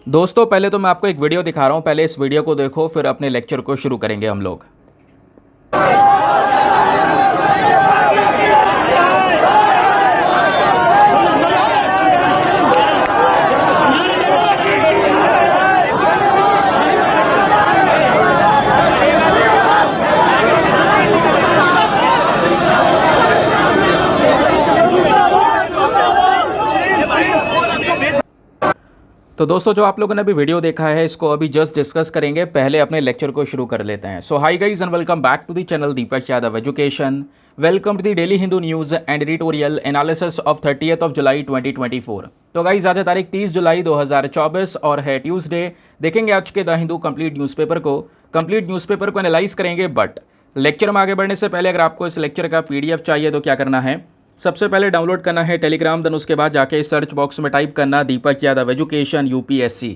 दोस्तों पहले तो मैं आपको एक वीडियो दिखा रहा हूँ, पहले इस वीडियो को देखो फिर अपने लेक्चर को शुरू करेंगे हम लोग। तो दोस्तों जो आप लोगों ने अभी वीडियो देखा है इसको अभी जस्ट डिस्कस करेंगे, पहले अपने लेक्चर को शुरू कर लेते हैं। So hi guys and welcome back to the channel Deepak Yadav education. Welcome to the daily Hindu news and editorial analysis of 30th of July 2024। तो गाइस आज है तारीख 30 जुलाई 2024 और है ट्यूसडे। देखेंगे आज के द हिंदू कंप्लीट न्यूज़पेपर को एनालाइज करेंगे। बट लेक्चर में आगे बढ़ने से पहले अगर आपको इस लेक्चर का PDF चाहिए तो क्या करना है, सबसे पहले डाउनलोड करना है टेलीग्राम, देन उसके बाद जाके सर्च बॉक्स में टाइप करना Deepak Yadav education UPSC।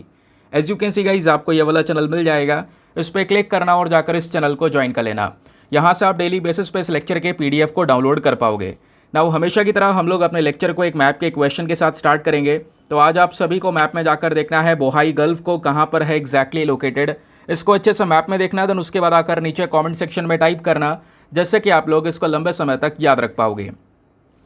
As you can see guys आपको ये वाला चैनल मिल जाएगा, इस पर क्लिक करना और जाकर इस चैनल को ज्वाइन कर लेना। यहाँ से आप डेली बेसिस पे इस लेक्चर के PDF को डाउनलोड कर पाओगे। नाउ हमेशा की तरह हम लोग अपने लेक्चर को एक मैप के क्वेश्चन के साथ स्टार्ट करेंगे। तो आज आप सभी को मैप में जाकर देखना है बोहाई गल्फ को कहाँ पर है एग्जैक्टली लोकेटेड, इसको अच्छे से मैप में देखना है। देन उसके बाद आकर नीचे कॉमेंट सेक्शन में टाइप करना, जिससे कि आप लोग इसको लंबे समय तक याद रख पाओगे।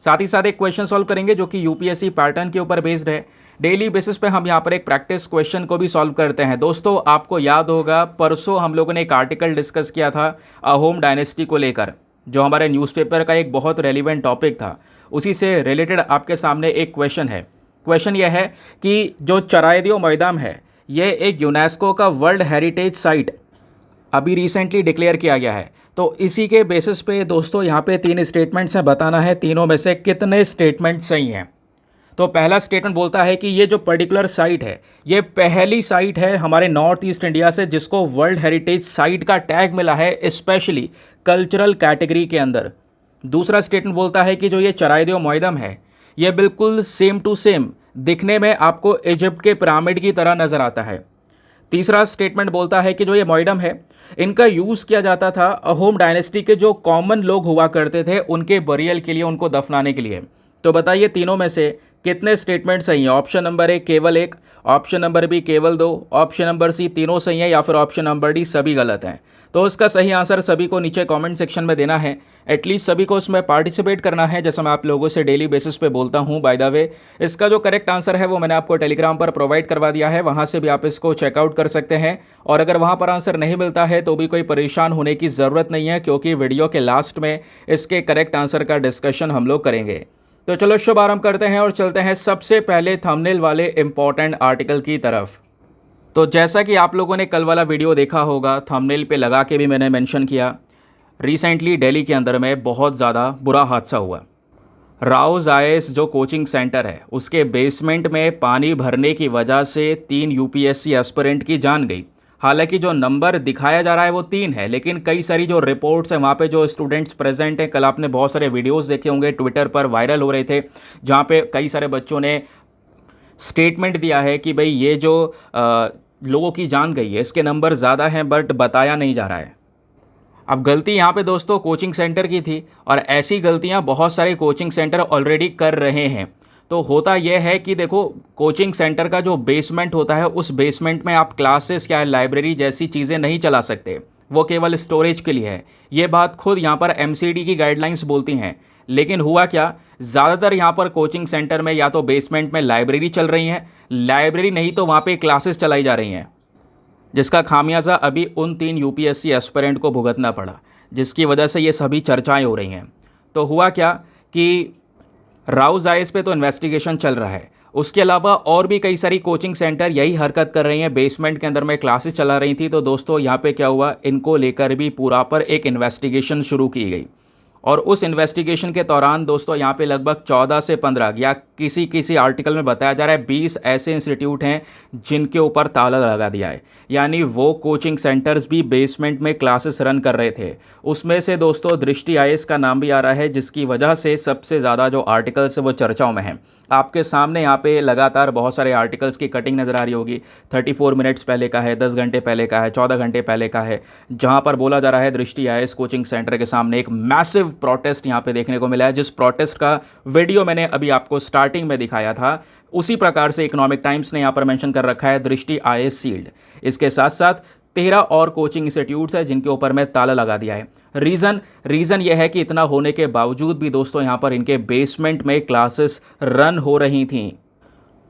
साथ ही साथ एक क्वेश्चन सॉल्व करेंगे जो कि UPSC पैटर्न के ऊपर बेस्ड है। डेली बेसिस पे हम यहाँ पर एक प्रैक्टिस क्वेश्चन को भी सॉल्व करते हैं। दोस्तों आपको याद होगा परसों हम लोगों ने एक आर्टिकल डिस्कस किया था अहोम डायनेस्टी को लेकर, जो हमारे न्यूज़पेपर का एक बहुत रेलिवेंट टॉपिक था। उसी से रिलेटेड आपके सामने एक क्वेश्चन है। क्वेश्चन यह है कि जो चराइदेव मैदान है ये एक यूनेस्को का वर्ल्ड हेरिटेज साइट अभी रिसेंटली डिक्लेयर किया गया है। तो इसी के बेसिस पे दोस्तों यहाँ पे 3 स्टेटमेंट्स हैं, बताना है तीनों में से कितने स्टेटमेंट सही हैं। तो पहला स्टेटमेंट बोलता है कि ये जो पर्टिकुलर साइट है ये पहली साइट है हमारे नॉर्थ ईस्ट इंडिया से जिसको वर्ल्ड हेरिटेज साइट का टैग मिला है, स्पेशली कल्चरल कैटेगरी के अंदर। दूसरा स्टेटमेंट बोलता है कि जो ये चराइदेव मैदान है ये बिल्कुल सेम टू सेम दिखने में आपको इजिप्ट के पिरामिड की तरह नज़र आता है। तीसरा स्टेटमेंट बोलता है कि जो ये मैडम है इनका यूज़ किया जाता था अहोम डायनेस्टी के जो कॉमन लोग हुआ करते थे उनके बरियल के लिए, उनको दफनाने के लिए। तो बताइए तीनों में से कितने स्टेटमेंट सही हैं। ऑप्शन नंबर A केवल 1, ऑप्शन नंबर B केवल 2, ऑप्शन नंबर C तीनों सही हैं, या फिर ऑप्शन नंबर D सभी गलत हैं। तो इसका सही आंसर सभी को नीचे कमेंट सेक्शन में देना है। एटलीस्ट सभी को इसमें पार्टिसिपेट करना है, जैसा मैं आप लोगों से डेली बेसिस पे बोलता हूँ। बाय द वे इसका जो करेक्ट आंसर है वो मैंने आपको टेलीग्राम पर प्रोवाइड करवा दिया है, वहाँ से भी आप इसको चेकआउट कर सकते हैं। और अगर वहाँ पर आंसर नहीं मिलता है तो भी कोई परेशान होने की ज़रूरत नहीं है, क्योंकि वीडियो के लास्ट में इसके करेक्ट आंसर का डिस्कशन हम लोग करेंगे। तो चलो शुभारंभ करते हैं और चलते हैं सबसे पहले थंबनेल वाले इंपॉर्टेंट आर्टिकल की तरफ। तो जैसा कि आप लोगों ने कल वाला वीडियो देखा होगा, थंबनेल पे लगा के भी मैंने मेंशन किया, रिसेंटली दिल्ली के अंदर में बहुत ज़्यादा बुरा हादसा हुआ। राउज़ IAS जो कोचिंग सेंटर है उसके बेसमेंट में पानी भरने की वजह से 3 UPSC एस्पिरेंट की जान गई। हालांकि जो नंबर दिखाया जा रहा है वो 3 है, लेकिन कई सारी जो रिपोर्ट्स हैं वहाँ पे जो स्टूडेंट्स प्रेजेंट हैं, कल आपने बहुत सारे वीडियोस देखे होंगे ट्विटर पर वायरल हो रहे थे, जहाँ पे कई सारे बच्चों ने स्टेटमेंट दिया है कि भाई ये जो लोगों की जान गई है इसके नंबर ज़्यादा हैं बट बताया नहीं जा रहा है। अब गलती यहाँ पे दोस्तों कोचिंग सेंटर की थी, और ऐसी गलतियाँ बहुत सारे कोचिंग सेंटर ऑलरेडी कर रहे हैं। तो होता यह है कि देखो कोचिंग सेंटर का जो बेसमेंट होता है उस बेसमेंट में आप क्लासेस या लाइब्रेरी जैसी चीज़ें नहीं चला सकते, वो केवल स्टोरेज के लिए है। ये बात खुद यहाँ पर MCD की गाइडलाइंस बोलती हैं। लेकिन हुआ क्या, ज़्यादातर यहाँ पर कोचिंग सेंटर में या तो बेसमेंट में लाइब्रेरी चल रही है, लाइब्रेरी नहीं तो वहाँ पे क्लासेस चलाई जा रही हैं, जिसका खामियाजा अभी उन 3 UPSC एस्पिरेंट को भुगतना पड़ा, जिसकी वजह से ये सभी चर्चाएं हो रही हैं। तो हुआ क्या कि राउज़ IAS पे तो इन्वेस्टिगेशन चल रहा है, उसके अलावा और भी कई सारी कोचिंग सेंटर यही हरकत कर रही हैं, बेसमेंट के अंदर में क्लासेस चला रही थी। तो दोस्तों यहाँ पे क्या हुआ, इनको लेकर भी पूरा पर एक इन्वेस्टिगेशन शुरू की गई। और उस इन्वेस्टिगेशन के दौरान दोस्तों यहाँ पे लगभग 14 से 15 या किसी किसी आर्टिकल में बताया जा रहा है 20 ऐसे इंस्टीट्यूट हैं जिनके ऊपर ताला लगा दिया है। यानी वो कोचिंग सेंटर्स भी बेसमेंट में क्लासेस रन कर रहे थे। उसमें से दोस्तों दृष्टि IAS का नाम भी आ रहा है, जिसकी वजह से सबसे ज़्यादा जो आर्टिकल्स है वो चर्चाओं में हैं। आपके सामने यहाँ पे लगातार बहुत सारे आर्टिकल्स की कटिंग नज़र आ रही होगी। 34 मिनट्स पहले का है, 10 घंटे पहले का है, 14 घंटे पहले का है, जहाँ पर बोला जा रहा है दृष्टि IAS कोचिंग सेंटर के सामने एक मैसिव प्रोटेस्ट यहाँ पे देखने को मिला है, जिस प्रोटेस्ट का वीडियो मैंने अभी आपको स्टार्टिंग में दिखाया था। उसी प्रकार से इकोनॉमिक टाइम्स ने यहाँ पर मेंशन कर रखा है दृष्टि आईएएस सील्ड। इसके साथ साथ 13 और कोचिंग इंस्टीट्यूट्स हैं जिनके ऊपर में ताला लगा दिया है। रीज़न यह है कि इतना होने के बावजूद भी दोस्तों यहाँ पर इनके बेसमेंट में क्लासेस रन हो रही थी।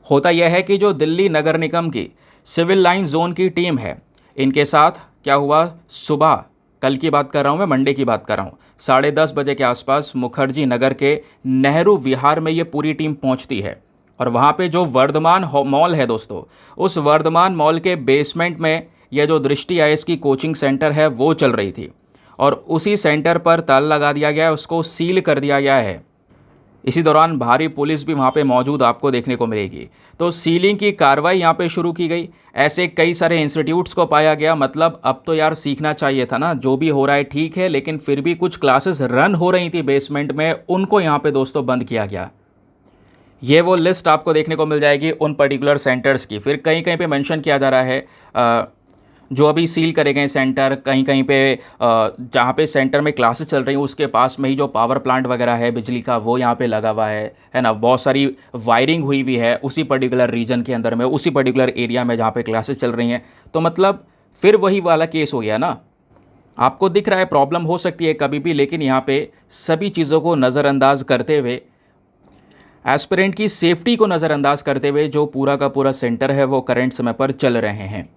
होता यह है कि जो दिल्ली नगर निगम की सिविल लाइन जोन की टीम है, इनके साथ क्या हुआ, सुबह कल की बात कर रहा हूँ मैं, मंडे की बात कर रहा हूँ, 10:30 बजे के आसपास मुखर्जी नगर के नेहरू विहार में ये पूरी टीम पहुँचती है। और वहाँ पे जो वर्धमान मॉल है दोस्तों, उस वर्धमान मॉल के बेसमेंट में यह जो दृष्टि आईएएस की कोचिंग सेंटर है वो चल रही थी। और उसी सेंटर पर ताला लगा दिया गया है, उसको सील कर दिया गया है। इसी दौरान भारी पुलिस भी वहाँ पे मौजूद आपको देखने को मिलेगी। तो सीलिंग की कार्रवाई यहाँ पे शुरू की गई। ऐसे कई सारे इंस्टीट्यूट्स को पाया गया। मतलब अब तो यार सीखना चाहिए था ना, जो भी हो रहा है ठीक है, लेकिन फिर भी कुछ क्लासेस रन हो रही थी बेसमेंट में, उनको यहाँ पे दोस्तों बंद किया गया। ये वो लिस्ट आपको देखने को मिल जाएगी उन पर्टिकुलर सेंटर्स की। फिर कहीं कहीं पे मेंशन किया जा रहा है जो अभी सील करे गए सेंटर, कहीं कहीं पे जहाँ पे सेंटर में क्लासेस चल रही हैं उसके पास में ही जो पावर प्लांट वगैरह है बिजली का, वो यहाँ पे लगा हुआ है ना। बहुत सारी वायरिंग हुई हुई है उसी पर्टिकुलर रीजन के अंदर में, उसी पर्टिकुलर एरिया में जहाँ पे क्लासेस चल रही हैं। तो मतलब फिर वही वाला केस हो गया ना। आपको दिख रहा है प्रॉब्लम हो सकती है कभी भी, लेकिन यहाँ पे सभी चीज़ों को नज़रअंदाज करते हुए, एस्पिरेंट की सेफ्टी को नज़रअंदाज करते हुए जो पूरा का पूरा सेंटर है वो करंट समय पर चल रहे हैं।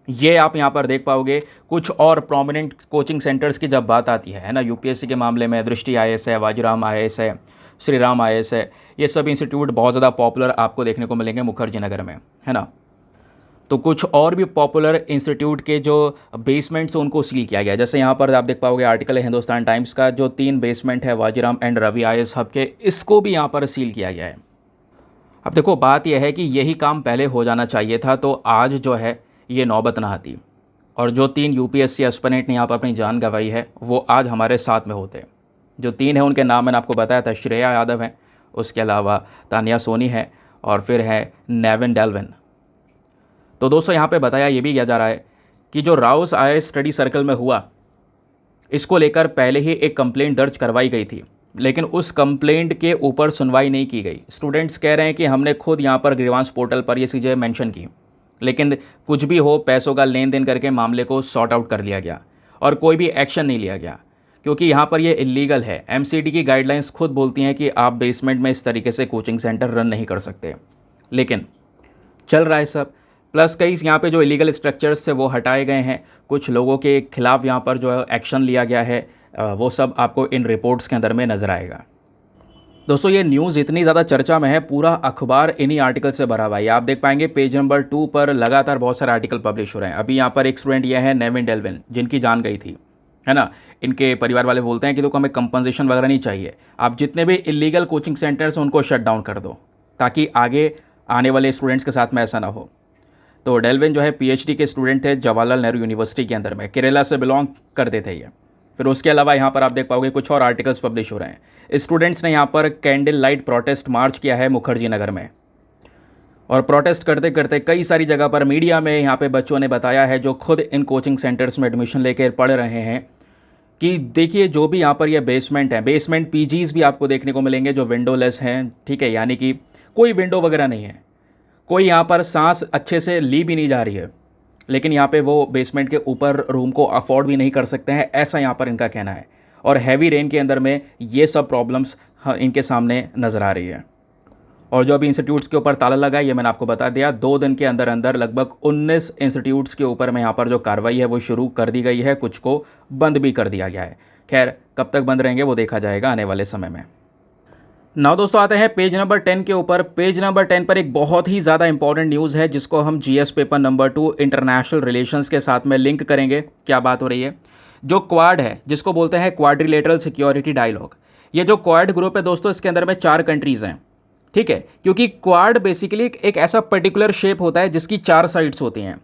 ये आप यहाँ पर देख पाओगे। कुछ और प्रोमिनेंट कोचिंग सेंटर्स की जब बात आती है ना, यूपीएससी के मामले में दृष्टि आईएएस है, वाजीराम आईएएस है, श्री राम आईएएस है, ये सब इंस्टीट्यूट बहुत ज़्यादा पॉपुलर आपको देखने को मिलेंगे मुखर्जी नगर में, है ना। तो कुछ और भी पॉपुलर इंस्टीट्यूट के जो बेसमेंट्स उनको सील किया गया। जैसे यहाँ पर आप देख पाओगे आर्टिकल है हिंदुस्तान टाइम्स का, जो 3 बेसमेंट है Vajiram and Ravi IAS hub के, इसको भी यहाँ पर सील किया गया है। अब देखो बात यह है कि यही काम पहले हो जाना चाहिए था, तो आज जो है ये नौबत ना आती और जो 3 यूपीएससी एस्पिरेंट ने यहाँ पर अपनी जान गंवाई है वो आज हमारे साथ में होते। जो 3 है उनके नाम मैंने आपको बताया था, श्रेया यादव है, उसके अलावा तानिया सोनी है, और फिर है नेविन डेल्विन। तो दोस्तों यहाँ पे बताया ये भी किया जा रहा है कि जो राउस आईएएस स्टडी सर्कल में हुआ, इसको लेकर पहले ही एक कंप्लेंट दर्ज करवाई गई थी, लेकिन उस कंप्लेंट के ऊपर सुनवाई नहीं की गई। स्टूडेंट्स कह रहे हैं कि हमने खुद यहाँ पर ग्रीवांस पोर्टल पर ये चीज़ें मेंशन की, लेकिन कुछ भी हो, पैसों का लेन देन करके मामले को सॉर्ट आउट कर लिया गया और कोई भी एक्शन नहीं लिया गया, क्योंकि यहाँ पर ये इलीगल है। एमसीडी की गाइडलाइंस खुद बोलती हैं कि आप बेसमेंट में इस तरीके से कोचिंग सेंटर रन नहीं कर सकते, लेकिन चल रहा है सब। प्लस कई यहाँ पे जो इलीगल स्ट्रक्चर्स थे वो हटाए गए हैं, कुछ लोगों के खिलाफ यहाँ पर जो एक्शन लिया गया है, वो सब आपको इन रिपोर्ट्स के अंदर में नज़र आएगा। दोस्तों ये न्यूज़ इतनी ज़्यादा चर्चा में है, पूरा अखबार इन्हीं आर्टिकल से भरा हुआ है। आप देख पाएंगे पेज नंबर 2 पर लगातार बहुत सारे आर्टिकल पब्लिश हो रहे हैं। अभी यहाँ पर एक स्टूडेंट ये है नेविन डेल्विन, जिनकी जान गई थी, है ना। इनके परिवार वाले बोलते हैं कि तो हमें कंपनसेशन वगैरह नहीं चाहिए, आप जितने भी इलीगल कोचिंग सेंटर्स हैं उनको शट डाउन कर दो, ताकि आगे आने वाले स्टूडेंट्स के साथ में ऐसा ना हो। तो डेल्विन जो है पीएचडी के स्टूडेंट थे जवाहरलाल नेहरू यूनिवर्सिटी के अंदर में, केरला से बिलोंग करते थे ये। फिर उसके अलावा यहाँ पर आप देख पाओगे कुछ और आर्टिकल्स पब्लिश हो रहे हैं। स्टूडेंट्स ने यहाँ पर कैंडल लाइट प्रोटेस्ट मार्च किया है मुखर्जी नगर में, और प्रोटेस्ट करते करते कई सारी जगह पर मीडिया में यहाँ पे बच्चों ने बताया है, जो खुद इन कोचिंग सेंटर्स में एडमिशन लेकर पढ़ रहे हैं, कि देखिए जो भी यहाँ पर ये बेसमेंट है, बेसमेंट पीजीज़ भी आपको देखने को मिलेंगे जो विंडोलेस हैं, ठीक है, यानी कि कोई विंडो वगैरह नहीं है, कोई यहाँ पर सांस अच्छे से ली भी नहीं जा रही है, लेकिन यहाँ पे वो बेसमेंट के ऊपर रूम को अफोर्ड भी नहीं कर सकते हैं, ऐसा यहाँ पर इनका कहना है। और हैवी रेन के अंदर में ये सब प्रॉब्लम्स इनके सामने नज़र आ रही है। और जो अभी इंस्टीट्यूट्स के ऊपर ताला लगा है, ये मैंने आपको बता दिया, 2 दिन के अंदर अंदर लगभग 19 इंस्टीट्यूट्स के ऊपर में यहाँ पर जो कार्रवाई है वो शुरू कर दी गई है, कुछ को बंद भी कर दिया गया है। खैर कब तक बंद रहेंगे वो देखा जाएगा आने वाले समय में। नाउ दोस्तों आते हैं पेज नंबर 10 के ऊपर। पेज नंबर 10 पर एक बहुत ही ज़्यादा इंपॉर्टेंट न्यूज़ है, जिसको हम GS paper number 2 international relations के साथ में लिंक करेंगे। क्या बात हो रही है, जो क्वाड है, जिसको बोलते हैं क्वाड्रिलेटरल सिक्योरिटी डायलॉग, ये जो क्वाड ग्रुप है दोस्तों, इसके अंदर में 4 कंट्रीज़ हैं, ठीक है, क्योंकि क्वाड बेसिकली एक ऐसा पर्टिकुलर शेप होता है जिसकी 4 साइड्स होती हैं,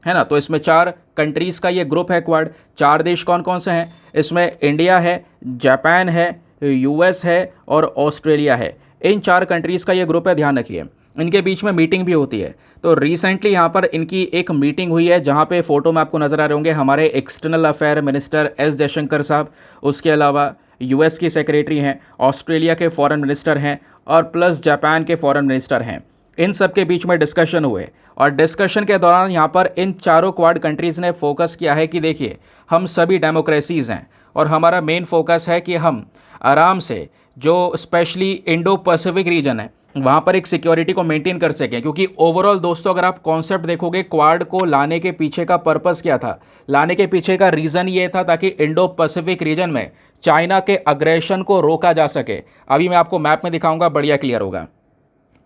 है ना। तो इसमें 4 कंट्रीज़ का ये ग्रुप है क्वाड। 4 देश कौन कौन से हैं, इसमें इंडिया है, जापान है, यूएस है और ऑस्ट्रेलिया है। इन 4 कंट्रीज़ का ये ग्रुप है, ध्यान रखिए। इनके बीच में मीटिंग भी होती है। तो रिसेंटली यहाँ पर इनकी एक मीटिंग हुई है, जहाँ पे फ़ोटो में आपको नज़र आ रहे होंगे हमारे external affair minister S Jaishankar साहब, उसके अलावा यूएस की सेक्रेटरी हैं, ऑस्ट्रेलिया के फॉरेन मिनिस्टर हैं और प्लस जापान के फॉरेन मिनिस्टर हैं। इन सब के बीच में डिस्कशन हुए और डिस्कशन के दौरान यहाँ पर इन चारों क्वाड कंट्रीज़ ने फोकस किया है कि देखिए हम सभी डेमोक्रेसीज़ हैं और हमारा मेन फोकस है कि हम आराम से जो स्पेशली इंडो पैसिफिक रीजन है वहाँ पर एक सिक्योरिटी को मेंटेन कर सकें, क्योंकि ओवरऑल दोस्तों अगर आप कॉन्सेप्ट देखोगे क्वाड को लाने के पीछे का पर्पस क्या था, लाने के पीछे का रीज़न ये था ताकि इंडो पैसिफिक रीजन में चाइना के अग्रेशन को रोका जा सके। अभी मैं आपको मैप में दिखाऊंगा, बढ़िया क्लियर होगा।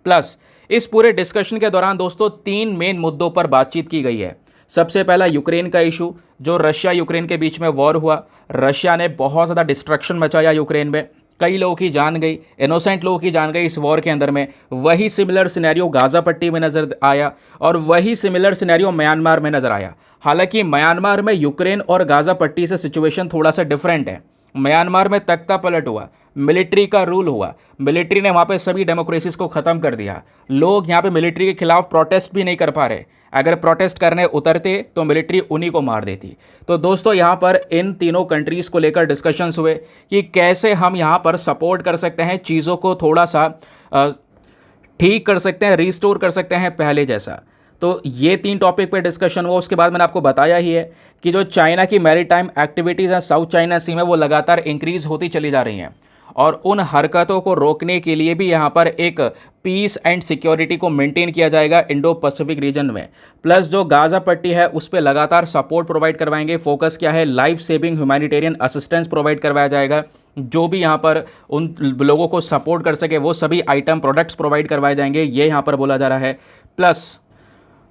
प्लस इस पूरे डिस्कशन के दौरान दोस्तों 3 मेन मुद्दों पर बातचीत की गई है। सबसे पहला यूक्रेन का इशू, जो रशिया यूक्रेन के बीच में वॉर हुआ, रशिया ने बहुत ज़्यादा डिस्ट्रक्शन मचाया यूक्रेन में, कई लोगों की जान गई, इनोसेंट लोगों की जान गई इस वॉर के अंदर में। वही सिमिलर सिनेरियो गाज़ा पट्टी में नज़र आया और वही सिमिलर सिनेरियो म्यांमार में नज़र आया। हालांकि म्यांमार में यूक्रेन और गाज़ा पट्टी से सिचुएशन थोड़ा सा डिफरेंट है। म्यांमार में तख्ता पलट हुआ, मिलिट्री का रूल हुआ, मिलिट्री ने वहाँ पे सभी डेमोक्रेसीज को ख़त्म कर दिया। लोग यहाँ पे मिलिट्री के खिलाफ प्रोटेस्ट भी नहीं कर पा रहे, अगर प्रोटेस्ट करने उतरते तो मिलिट्री उन्हीं को मार देती। तो दोस्तों यहाँ पर इन तीनों कंट्रीज़ को लेकर डिस्कशंस हुए कि कैसे हम यहाँ पर सपोर्ट कर सकते हैं, चीज़ों को थोड़ा सा ठीक कर सकते हैं, रिस्टोर कर सकते हैं पहले जैसा। तो ये 3 टॉपिक पे डिस्कशन हुआ। उसके बाद मैंने आपको बताया ही है कि जो चाइना की मैरीटाइम एक्टिविटीज़ हैं साउथ चाइना सी में वो लगातार इंक्रीज़ होती चली जा रही हैं और उन हरकतों को रोकने के लिए भी यहाँ पर एक पीस एंड सिक्योरिटी को मेंटेन किया जाएगा इंडो पैसिफिक रीजन में। प्लस जो गाज़ा पट्टी है उस पर लगातार सपोर्ट प्रोवाइड करवाएंगे। फोकस क्या है, life saving humanitarian assistance provide करवाया जाएगा। जो भी यहाँ पर उन लोगों को सपोर्ट कर सके वो सभी आइटम प्रोडक्ट्स प्रोवाइड करवाए जाएंगे, ये यहाँ पर बोला जा रहा है। प्लस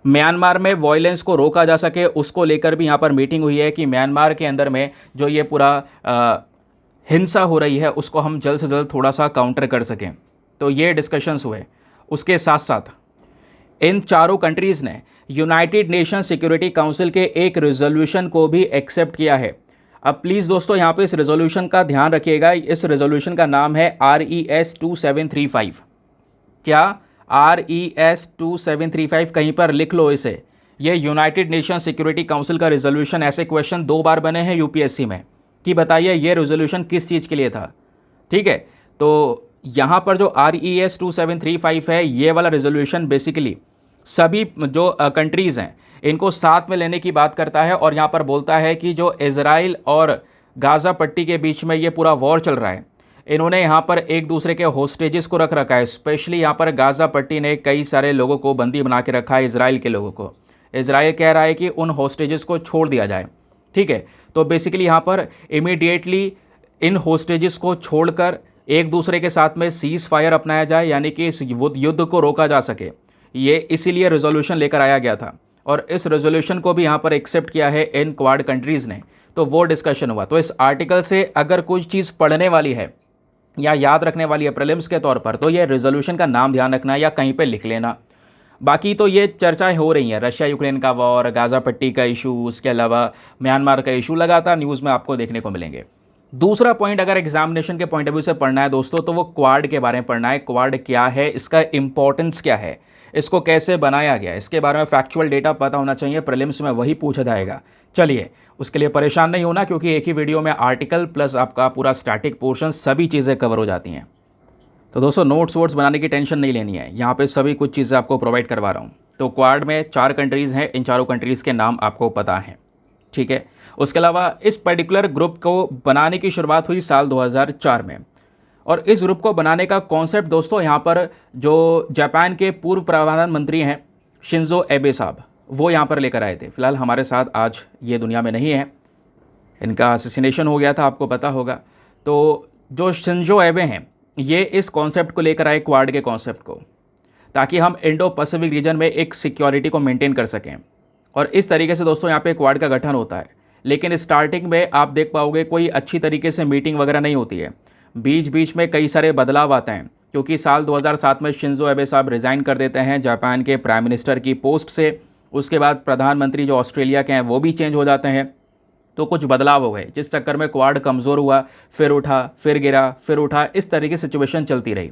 म्यांमार में वायलेंस को रोका जा सके उसको लेकर भी यहाँ पर मीटिंग हुई है कि म्यांमार के अंदर में जो ये पूरा हिंसा हो रही है उसको हम जल्द से जल्द थोड़ा सा काउंटर कर सकें। तो ये डिस्कशंस हुए। उसके साथ साथ इन चारों कंट्रीज़ ने यूनाइटेड नेशन सिक्योरिटी काउंसिल के एक रेजोल्यूशन को भी एक्सेप्ट किया है। अब प्लीज़ दोस्तों यहाँ पे इस रेजोल्यूशन का ध्यान रखिएगा। इस रेजोल्यूशन का नाम है RES 2735। क्या RES 2735, कहीं पर लिख लो इसे। ये यूनाइटेड नेशन सिक्योरिटी काउंसिल का रेजोल्यूशन, ऐसे क्वेश्चन 2 बार बने हैं यूपीएससी में कि बताइए ये रेजोल्यूशन किस चीज़ के लिए था। ठीक है, तो यहाँ पर जो RES 2735 है ये वाला रेजोल्यूशन बेसिकली सभी जो कंट्रीज़ हैं इनको साथ में लेने की बात करता है और यहाँ पर बोलता है कि जो इजराइल और गाज़ा पट्टी के बीच में ये पूरा वॉर चल रहा है, इन्होंने यहाँ पर एक दूसरे के होस्टेजेस को रख रखा है। स्पेशली यहाँ पर गाज़ा पट्टी ने कई सारे लोगों को बंदी बना के रखा है, इजराइल के लोगों को। इजराइल कह रहा है कि उन होस्टेजेस को छोड़ दिया जाए। ठीक है, तो बेसिकली यहाँ पर इमीडिएटली इन होस्टेजेस को छोड़कर एक दूसरे के साथ में सीज़ फायर अपनाया जाए, यानी कि इस युद्ध को रोका जा सके। ये इसीलिए रेजोल्यूशन लेकर आया गया था और इस रेजोल्यूशन को भी यहाँ पर एक्सेप्ट किया है इन क्वाड कंट्रीज़ ने। तो वो डिस्कशन हुआ। तो इस आर्टिकल से अगर कुछ चीज़ पढ़ने वाली है या याद रखने वाली है प्रीलिम्स के तौर पर, तो ये रेजोल्यूशन का नाम ध्यान रखना या कहीं पे लिख लेना। बाकी तो ये चर्चाएं हो रही हैं, रशिया यूक्रेन का वॉर, गाज़ा पट्टी का इशू, उसके अलावा म्यांमार का इशू लगातार न्यूज़ में आपको देखने को मिलेंगे। दूसरा पॉइंट अगर एग्जामिनेशन के पॉइंट ऑफ व्यू से पढ़ना है दोस्तों, तो वो क्वाड के बारे में पढ़ना है। क्वाड क्या है, इसका इंपॉर्टेंस क्या है, इसको कैसे बनाया गया, इसके बारे में फैक्चुअल डेटा पता होना चाहिए। प्रीलिम्स में वही पूछा जाएगा। चलिए, उसके लिए परेशान नहीं होना, क्योंकि एक ही वीडियो में आर्टिकल प्लस आपका पूरा स्टैटिक पोर्शन सभी चीज़ें कवर हो जाती हैं। तो दोस्तों नोट्स वोट्स बनाने की टेंशन नहीं लेनी है, यहाँ पे सभी कुछ चीज़ें आपको प्रोवाइड करवा रहा हूँ। तो क्वाड में 4 कंट्रीज़ हैं, इन चारों कंट्रीज़ के नाम आपको पता हैं। ठीक है, उसके अलावा इस पर्टिकुलर ग्रुप को बनाने की शुरुआत हुई साल 2004 में और इस ग्रुप को बनाने का कॉन्सेप्ट दोस्तों यहाँ पर जो जापान के पूर्व प्रधानमंत्री हैं शिंजो एबे साहब, वो यहाँ पर लेकर आए थे। फिलहाल हमारे साथ आज ये दुनिया में नहीं है, इनका असैसिनेशन हो गया था, आपको पता होगा। तो जो शिंजो एबे हैं ये इस कॉन्सेप्ट को लेकर आए, क्वाड के कॉन्सेप्ट को, ताकि हम इंडो पैसिफिक रीजन में एक सिक्योरिटी को मेंटेन कर सकें। और इस तरीके से दोस्तों यहाँ पे क्वाड का गठन होता है। लेकिन स्टार्टिंग में आप देख पाओगे कोई अच्छी तरीके से मीटिंग वगैरह नहीं होती है, बीच बीच में कई सारे बदलाव आते हैं, क्योंकि साल 2007 में शिंजो एबे साहब रिज़ाइन कर देते हैं जापान के प्राइम मिनिस्टर की पोस्ट से। उसके बाद प्रधानमंत्री जो ऑस्ट्रेलिया के हैं वो भी चेंज हो जाते हैं। तो कुछ बदलाव हो गए, जिस चक्कर में क्वाड कमज़ोर हुआ, फिर उठा, फिर गिरा, फिर उठा, इस तरीके से सिचुएशन चलती रही।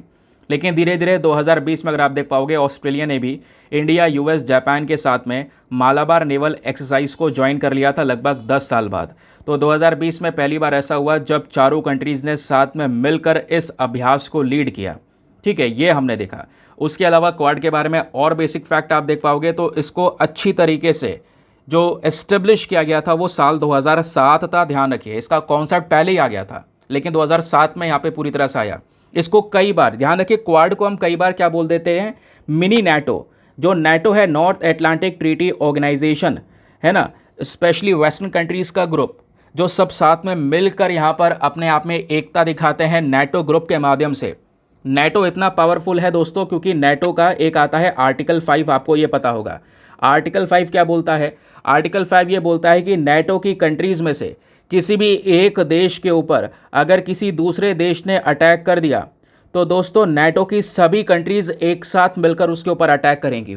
लेकिन धीरे धीरे 2020 में अगर आप देख पाओगे, ऑस्ट्रेलिया ने भी इंडिया, US, जापान के साथ में मालाबार नेवल एक्सरसाइज को ज्वाइन कर लिया था लगभग 10 साल बाद। तो 2020 में पहली बार ऐसा हुआ जब चारों कंट्रीज़ ने साथ में मिलकर इस अभ्यास को लीड किया। ठीक है, ये हमने देखा। उसके अलावा क्वाड के बारे में और बेसिक फैक्ट आप देख पाओगे तो इसको अच्छी तरीके से जो एस्टेब्लिश किया गया था वो साल 2007 था। ध्यान रखिए, इसका कॉन्सेप्ट पहले ही आ गया था लेकिन 2007 में यहाँ पे पूरी तरह से आया। इसको कई बार, ध्यान रखिए, क्वाड को हम कई बार क्या बोल देते हैं, मिनी नाटो। जो नाटो है, नॉर्थ एटलांटिक ट्रीटी ऑर्गेनाइजेशन, है ना, स्पेशली वेस्टर्न कंट्रीज़ का ग्रुप, जो सब साथ में मिलकर यहाँ पर अपने आप में एकता दिखाते हैं नाटो ग्रुप के माध्यम से। नाटो इतना पावरफुल है दोस्तों क्योंकि नाटो का एक आता है आर्टिकल 5, आपको ये पता होगा। आर्टिकल 5 क्या बोलता है? आर्टिकल 5 ये बोलता है कि नाटो की कंट्रीज़ में से किसी भी एक देश के ऊपर अगर किसी दूसरे देश ने अटैक कर दिया तो दोस्तों नाटो की सभी कंट्रीज़ एक साथ मिलकर उसके ऊपर अटैक करेंगी।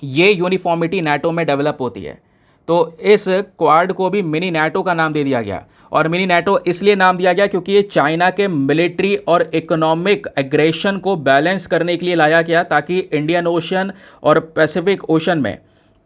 ये यूनिफॉर्मिटी नाटो में डेवलप होती है। तो इस क्वाड को भी मिनी नाटो का नाम दे दिया गया। और मिनी नाटो इसलिए नाम दिया गया क्योंकि ये चाइना के मिलिट्री और इकोनॉमिक एग्रेशन को बैलेंस करने के लिए लाया गया, ताकि इंडियन ओशन और पैसिफिक ओशन में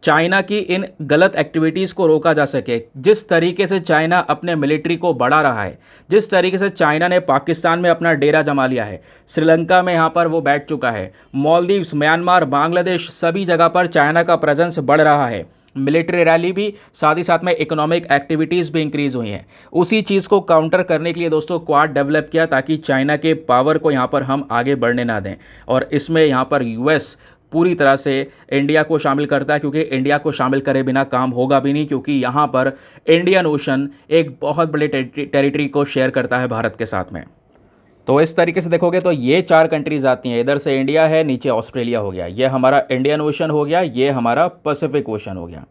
चाइना की इन गलत एक्टिविटीज़ को रोका जा सके। जिस तरीके से चाइना अपने मिलिट्री को बढ़ा रहा है, जिस तरीके से चाइना ने पाकिस्तान में अपना डेरा जमा लिया है, श्रीलंका में यहाँ पर वो बैठ चुका है, मालदीव्स, म्यांमार, बांग्लादेश, सभी जगह पर चाइना का प्रेजेंस बढ़ रहा है। मिलिट्री रैली भी, साथ ही साथ में इकोनॉमिक एक्टिविटीज़ भी इंक्रीज़ हुई हैं। उसी चीज़ को काउंटर करने के लिए दोस्तों क्वाड डेवलप किया, ताकि चाइना के पावर को यहाँ पर हम आगे बढ़ने ना दें। और इसमें यहाँ पर यूएस पूरी तरह से इंडिया को शामिल करता है, क्योंकि इंडिया को शामिल करे बिना काम होगा भी नहीं, क्योंकि यहाँ पर इंडियन ओशन एक बहुत बड़े टेरिटरी को शेयर करता है भारत के साथ में। तो इस तरीके से देखोगे तो ये 4 कंट्रीज़ आती हैं। इधर से इंडिया है, नीचे ऑस्ट्रेलिया हो गया, ये हमारा इंडियन ओशन हो गया, ये हमारा पैसिफिक ओशन हो गया,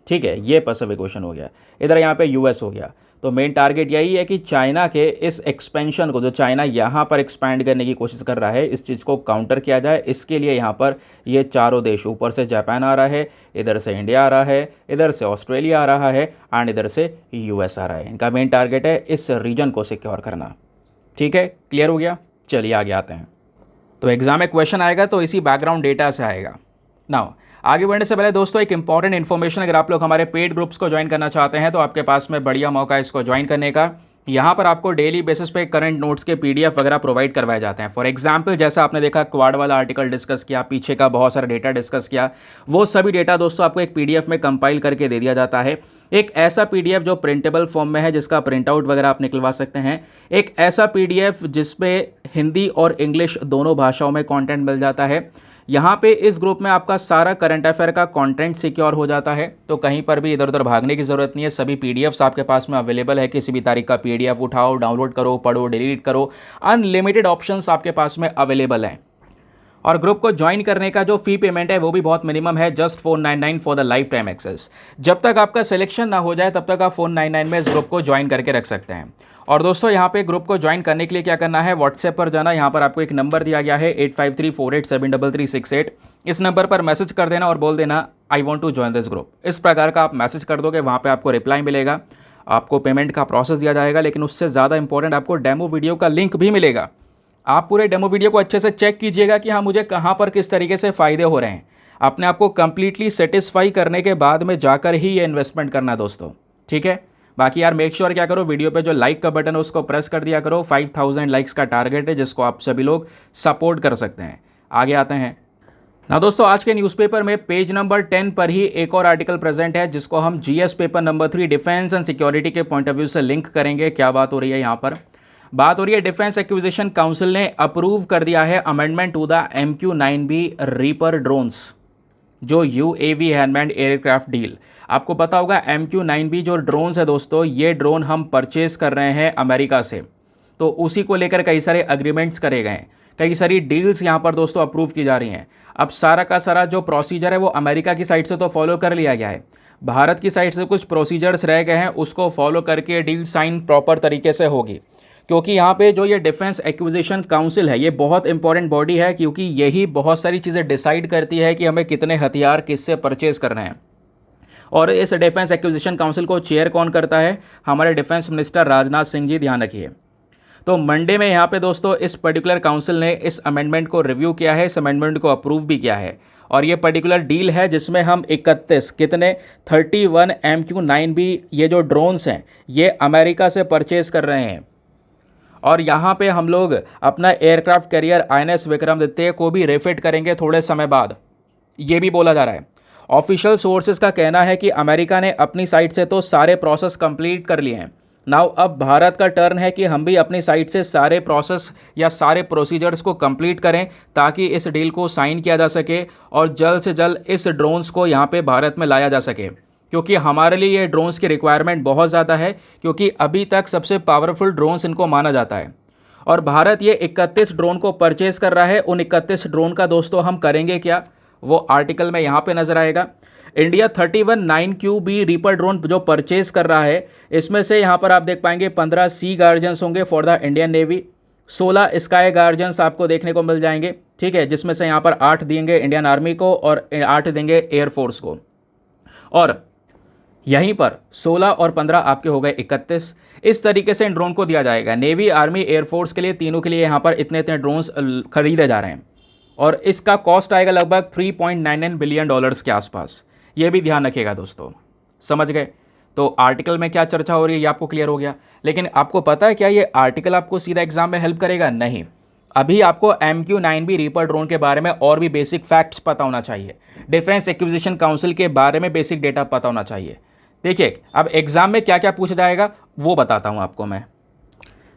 ठीक है, ये पैसिफिक ओशन हो गया, इधर यहाँ पे यूएस हो गया। तो मेन टारगेट यही है कि चाइना के इस एक्सपेंशन को, जो चाइना यहाँ पर एक्सपैंड करने की कोशिश कर रहा है, इस चीज़ को काउंटर किया जाए। इसके लिए यहाँ पर ये चारों देश, ऊपर से जापान आ रहा है, इधर से इंडिया आ रहा है, इधर से ऑस्ट्रेलिया आ रहा है एंड इधर से यूएस आ रहा है। इनका मेन टारगेट है इस रीजन को सिक्योर करना। ठीक है, क्लियर हो गया? चलिए आगे आते हैं। तो एग्जाम में क्वेश्चन आएगा तो इसी बैकग्राउंड डेटा से आएगा। नाउ आगे बढ़ने से पहले दोस्तों एक इंपॉर्टेंट इन्फॉर्मेशन, अगर आप लोग हमारे पेड ग्रुप्स को ज्वाइन करना चाहते हैं तो आपके पास में बढ़िया मौका है इसको ज्वाइन करने का। यहाँ पर आपको डेली बेसिस पे करंट नोट्स के पीडीएफ वगैरह प्रोवाइड करवाए जाते हैं। फॉर एग्जांपल, जैसा आपने देखा क्वाड वाला आर्टिकल डिस्कस किया, पीछे का बहुत सारा डेटा डिस्कस किया, वो सभी डेटा दोस्तों आपको एक पीडीएफ में कंपाइल करके दे दिया जाता है। एक ऐसा पीडीएफ जो प्रिंटेबल फॉर्म में है, जिसका प्रिंट आउट वगैरह आप निकलवा सकते हैं। एक ऐसा पीडीएफ जिसपे हिंदी और इंग्लिश दोनों भाषाओं में कॉन्टेंट मिल जाता है। यहाँ पे इस ग्रुप में आपका सारा करंट अफेयर का कंटेंट सिक्योर हो जाता है, तो कहीं पर भी इधर उधर भागने की ज़रूरत नहीं है। सभी पीडीएफ्स आपके पास में अवेलेबल है। किसी भी तारीख का पीडीएफ उठाओ, डाउनलोड करो, पढ़ो, डिलीट करो, अनलिमिटेड ऑप्शंस आपके पास में अवेलेबल हैं। और ग्रुप को ज्वाइन करने का जो फी पेमेंट है वो भी बहुत मिनिमम है, just 499 for the lifetime access. जब तक आपका सिलेक्शन ना हो जाए तब तक आप 499 में इस ग्रुप को ज्वाइन करके रख सकते हैं। और दोस्तों यहाँ पे ग्रुप को ज्वाइन करने के लिए क्या करना है, व्हाट्सएप पर जाना। यहाँ पर आपको एक नंबर दिया गया है 8534873368। इस नंबर पर मैसेज कर देना और बोल देना I want to join this group. इस प्रकार का आप मैसेज कर दोगे, वहाँ पर आपको रिप्लाई मिलेगा, आपको पेमेंट का प्रोसेस दिया जाएगा। लेकिन उससे ज़्यादा इंपॉर्टेंट, आपको डेमो वीडियो का लिंक भी मिलेगा। आप पूरे डेमो वीडियो को अच्छे से चेक कीजिएगा कि हाँ मुझे कहाँ पर किस तरीके से फ़ायदे हो रहे हैं। अपने आप को कंप्लीटली सेटिस्फाई करने के बाद में जाकर ही ये इन्वेस्टमेंट करना दोस्तों, ठीक है। बाकी यार मेक श्योर क्या करो, वीडियो पे जो लाइक का बटन है उसको प्रेस कर दिया करो। 5000 लाइक्स का टारगेट है, जिसको आप सभी लोग सपोर्ट कर सकते हैं। आगे आते हैं ना दोस्तों, आज के न्यूज़पेपर में पेज नंबर 10 पर ही एक और आर्टिकल प्रेजेंट है, जिसको हम GS paper number 3 defence and security के पॉइंट ऑफ व्यू से लिंक करेंगे। क्या बात हो रही है यहाँ पर? बात हो रही है डिफेंस एक्विजिशन काउंसिल ने अप्रूव कर दिया है amendment to the MQ-9B Reaper drones, जो UAV हैंडमैन्ड एयरक्राफ्ट डील। आपको पता होगा MQ-9B जो ड्रोन्स है दोस्तों, ये ड्रोन हम परचेज कर रहे हैं अमेरिका से, तो उसी को लेकर कई सारे अग्रीमेंट्स करे गए हैं, कई सारी डील्स यहाँ पर दोस्तों अप्रूव की जा रही हैं। अब सारा का सारा जो प्रोसीजर है वो अमेरिका की साइड से तो फॉलो कर लिया गया है, भारत की साइड से कुछ प्रोसीजर्स रह गए हैं, उसको फॉलो करके डील साइन प्रॉपर तरीके से होगी। क्योंकि यहाँ पे जो ये डिफेंस एक्विजिशन काउंसिल है, ये बहुत इंपॉर्टेंट बॉडी है, क्योंकि यही बहुत सारी चीज़ें डिसाइड करती है कि हमें कितने हथियार किससे परचेज करने हैं। और इस डिफेंस एक्विजिशन काउंसिल को चेयर कौन करता है? हमारे डिफेंस मिनिस्टर राजनाथ सिंह जी, ध्यान रखिए। तो मंडे में यहाँ पे दोस्तों इस पर्टिकुलर काउंसिल ने इस अमेंडमेंट को रिव्यू किया है, इस अमेंडमेंट को अप्रूव भी किया है। और ये पर्टिकुलर डील है जिसमें हम 31 MQ-9B ये जो ड्रोन्स हैं ये अमेरिका से परचेज कर रहे हैं। और यहाँ पे हम लोग अपना एयरक्राफ्ट कैरियर INS विक्रमादित्य को भी रिफिट करेंगे थोड़े समय बाद, ये भी बोला जा रहा है। ऑफिशियल सोर्सेज का कहना है कि अमेरिका ने अपनी साइड से तो सारे प्रोसेस कंप्लीट कर लिए हैं। नाउ अब भारत का टर्न है कि हम भी अपनी साइड से सारे प्रोसेस या सारे प्रोसीजर्स को कंप्लीट करें ताकि इस डील को साइन किया जा सके और जल्द से जल्द इस ड्रोन्स को यहाँ पे भारत में लाया जा सके, क्योंकि हमारे लिए ये ड्रोन्स की रिक्वायरमेंट बहुत ज़्यादा है, क्योंकि अभी तक सबसे पावरफुल ड्रोन्स इनको माना जाता है। और भारत ये 31 ड्रोन को परचेज़ कर रहा है। उन 31 ड्रोन का दोस्तों हम करेंगे क्या, वो आर्टिकल में यहाँ पे नज़र आएगा। इंडिया 31 9QB रीपर ड्रोन जो परचेज कर रहा है, इसमें से यहाँ पर आप देख पाएंगे 15 सी गार्जियंस होंगे for the Indian navy, 16 sky guardians आपको देखने को मिल जाएंगे, ठीक है, जिसमें से यहाँ पर 8 देंगे इंडियन आर्मी को और 8 देंगे एयरफोर्स को। और यहीं पर 16 और 15 आपके हो गए 31। इस तरीके से इन ड्रोन को दिया जाएगा। नेवी, आर्मी, एयरफोर्स के लिए, तीनों के लिए यहाँ पर इतने इतने ड्रोन्स खरीदे जा रहे हैं और इसका कॉस्ट आएगा लगभग $3.99 बिलियन के आसपास। ये भी ध्यान रखिएगा दोस्तों, समझ गए। तो आर्टिकल में क्या चर्चा हो रही है ये आपको क्लियर हो गया। लेकिन आपको पता है क्या ये आर्टिकल आपको सीधा एग्जाम में हेल्प करेगा? नहीं, अभी आपको MQ-9B रीपर ड्रोन के बारे में और भी बेसिक फैक्ट्स पता होना चाहिए। डिफेंस एक्विजिशन काउंसिल के बारे में बेसिक डेटा पता होना चाहिए। देखिए अब एग्जाम में क्या क्या पूछा जाएगा वो बताता हूँ आपको मैं।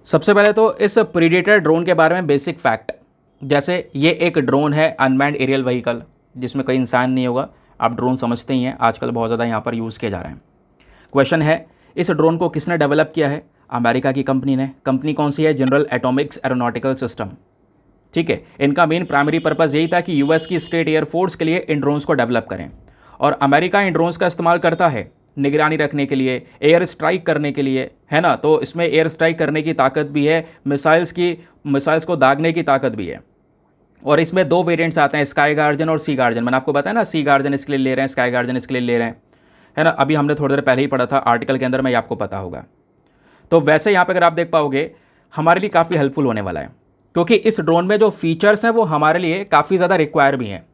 सबसे पहले तो इस प्रीडेटर ड्रोन के बारे में बेसिक फैक्ट, जैसे ये एक ड्रोन है अनमैन्ड एरियल व्हीकल जिसमें कोई इंसान नहीं होगा। आप ड्रोन समझते ही हैं, आजकल बहुत ज़्यादा यहाँ पर यूज़ किए जा रहे हैं। क्वेश्चन है इस ड्रोन को किसने डेवलप किया है? अमेरिका की कंपनी ने। कंपनी कौन सी है? जनरल एटॉमिक्स एरोनॉटिकल सिस्टम, ठीक है। इनका मेन प्राइमरी पर्पज़ यही था कि US की स्टेट एयरफोर्स के लिए इन ड्रोन्स को डेवलप करें। और अमेरिका इन ड्रोन्स का इस्तेमाल करता है निगरानी रखने के लिए, एयर स्ट्राइक करने के लिए, है ना। तो इसमें एयर स्ट्राइक करने की ताकत भी है, मिसाइल्स को दागने की ताकत भी है। और इसमें 2 वेरिएंट्स आते हैं, स्काई गार्जियन और सी गार्जियन। मैंने आपको बताया ना, सी गार्जियन इसके लिए ले रहे हैं, स्काई गार्जियन इसके लिए ले रहे हैं, है ना। अभी हमने थोड़ी देर पहले ही पढ़ा था आर्टिकल के अंदर में, ये आपको पता होगा। तो वैसे यहाँ पे अगर आप देख पाओगे हमारे लिए काफ़ी हेल्पफुल होने वाला है, क्योंकि इस ड्रोन में जो फीचर्स हैं वो हमारे लिए काफ़ी ज़्यादा रिक्वायर भी हैं।